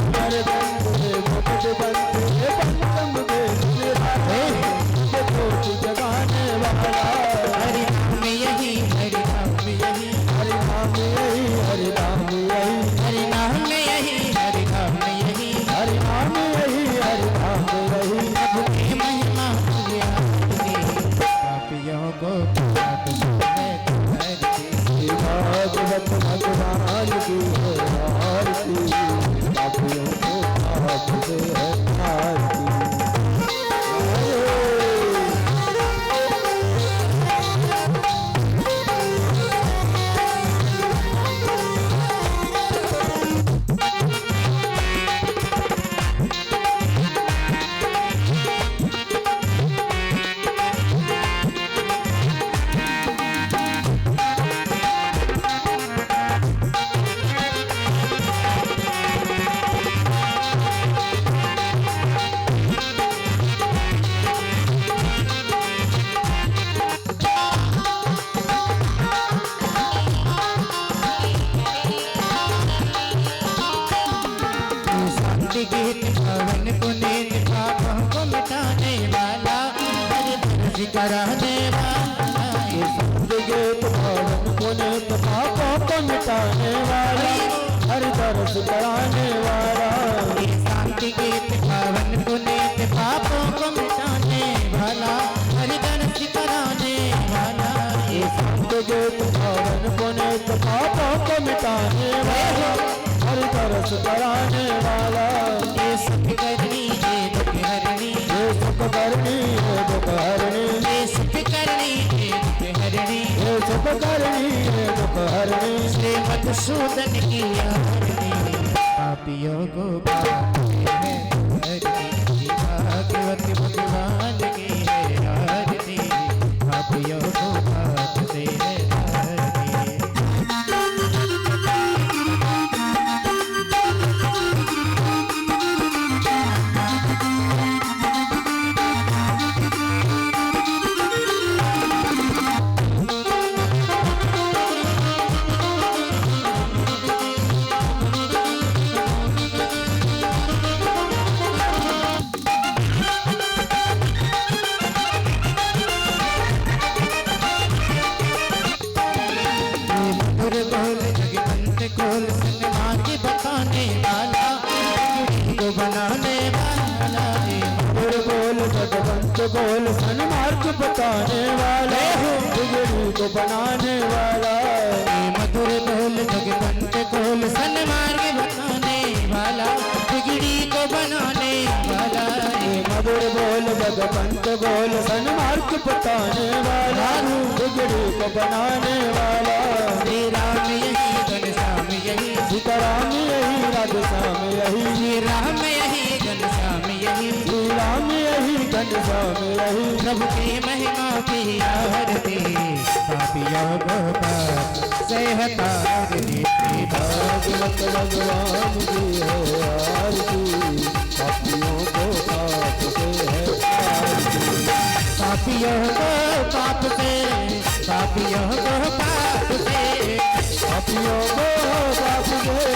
अमर ग्रंथ है, मुक्ति पंथी है, पंचम वेद निराला, अब जो की जगाने वाला। हरि नाम यही, हरि नाम यही, हरि नाम यही, हरि नाम यही, हरि नाम यही, हरि नाम यही, हरि नाम यही, हरि नाम यही। प्रभु की महिमा ज्ञानी, पापियों को पाप से तारती। श्री भागवत भगवान की है आरती, पापियों को पाप से है तारती। गीत पवन पुनीत पापों को मिटाने वाला, हरि दर्श कराने वाला। ये संत गीत पवन पुनीत पापों को मिटाने वाला, हरि दर्श कराने वाला। ये शांति गीत पवन पुनीत पापों को मिटाने वाला, हरि दर्श कराने वाला। ये संत गीत पवन पुनीत पापों को मिटाने वाला, हरि दर्श कराने वाला। ये सुख करनी ये दुख हरणी, ये सुख करनी ये दुख हरणी, ये सुख करनी ये दुख हरणी, ये सुख करनी ये दुख हरणी। श्री मधुसूदन की आरती, पापियों को पाप से है तारती। भागवत भगवान की है आरती, पापियों को पाप से है तारती। बनाने वाला है, मधुर बोल भगवंत बोल सन्मार्ग बताने वाला, बिगड़ी को बनाने वाला। मधुर बोल भगवंत बोल सन्मार्ग बनाने वाला, बिगड़ी को बनाने वाला। मधुर बोल भगवंत बोल सन्मार्ग बताने वाला, बिगड़ी को बनाने वाला। श्री राम यही घनश्याम यही, सीताराम यही राधेश्याम यही, श्री राम यही घनश्याम यही, श्री राम यही घनश्याम यही। प्रभु की महिमा की आरती, पापियों को पाप से हटा देती। भागवत भगवान की है आरती, पापियों को पाप से है आरती। पापियों को पाप से, पापियों को पाप से, पापियों को पाप से,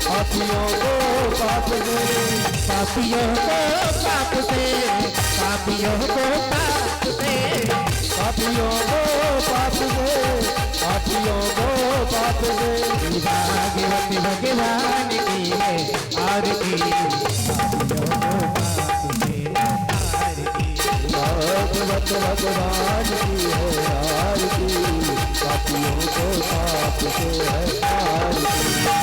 पापियों को पाप से, पापियों को पाप से, पापियों को पाप से, पापियों को पाप से, पापियों को पाप से। भागवत भगवान की है आरती, पापियों को पाप से आरती। भागवत भगवान की है आरती, पापियों को पाप से है आरती।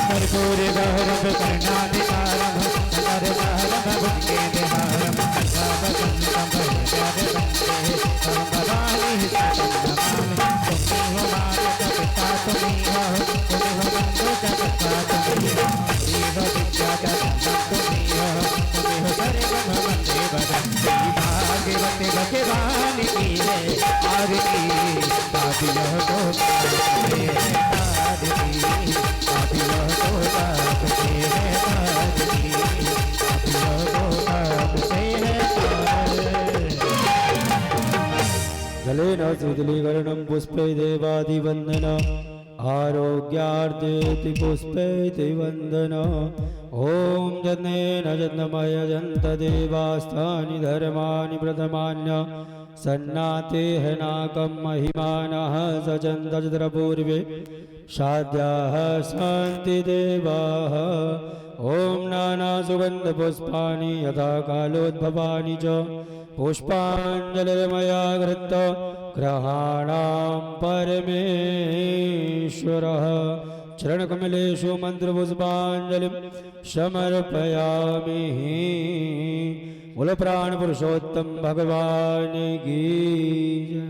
कर्पूर गौरव कर्णाधिकारम, नगर गौरव भुजगे देहारम, सब संतम भजन बंदे, हम भवानी सतम नमामि। तुम्ही हो माता पिता तुम्ही हो, तुम्ही हो बंधु जगत तुम्ही हो, देव विद्या जगत तुम्ही हो, तुम्ही हो सर्वम वंदे बदंती। भागवत भगवान की है आरती, पापियों को पाप से आरती, पापियों को पाप से है आरती, पापियों को पाप से है आरती। जलेन शीतलीकरणं पुष्पै देवादिवन्दन, आरोग्यार्थेति पुष्पैति वन्दन। ॐ जनेन जन्मयजन्त देवास्तानि धर्माणि प्रथमान्य, सन्नातेह नाकं महिमानः सचन्दपूर्वे, साध्याः सन्ति देवाः। ॐ नानासुगन्धपुष्पाणि यथा कालोद्भवानि च, पुष्पाञ्जलिर्मया कृत्वा ग्रहाणां परमेश्वरः। चरणकमलेषु मन्त्रपुष्पाञ्जलिं समर्पयामि। बोलो प्राण पुरुषोत्तम भगवान की जय,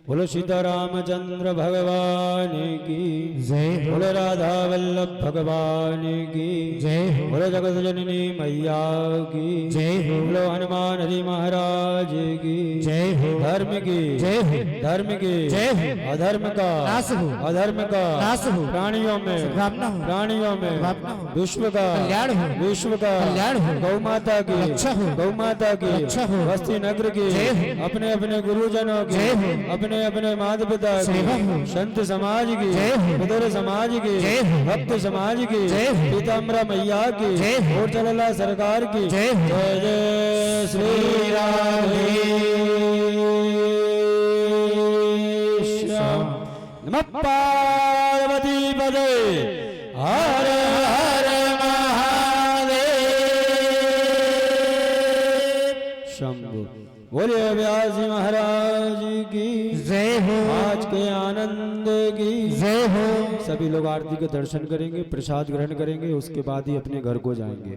बोलो सीतारामचंद्र भगवान की जय हो, बोलो राधा वल्लभ भगवान की जय हो, बोलो जगत जननी मैया की जय हो, बोलो हनुमान हरि महाराज की जय हो, धर्म की जय हो, धर्म की जय हो, अधर्म का नाश हो, अधर्म का नाश हो, प्राणियों में सद्भावना हो, प्राणियों में सद्भावना हो, विश्व का कल्याण हो, विश्व का कल्याण हो, गौ माता की रक्षा हो, गौ माता की रक्षा हो, बस्ती नगर की जय हो, अपने अपने गुरुजनों की जय हो, अपने अपने माता पिता सेवा हो, की संत समाज की जय हो, पितर समाज की जय हो, भक्त समाज की जय हो, पीताम्बरा मैया की जय हो, और चलला सरकार की जय हो, जय जय श्री राम नमः पार्वती पदे हर हर महादेव शंभु। बोलिए व्यास जी महाराज की जय हो, आज के आनंद की जय हो। सभी लोग आरती के दर्शन करेंगे, प्रसाद ग्रहण करेंगे, उसके बाद ही अपने घर को जाएंगे।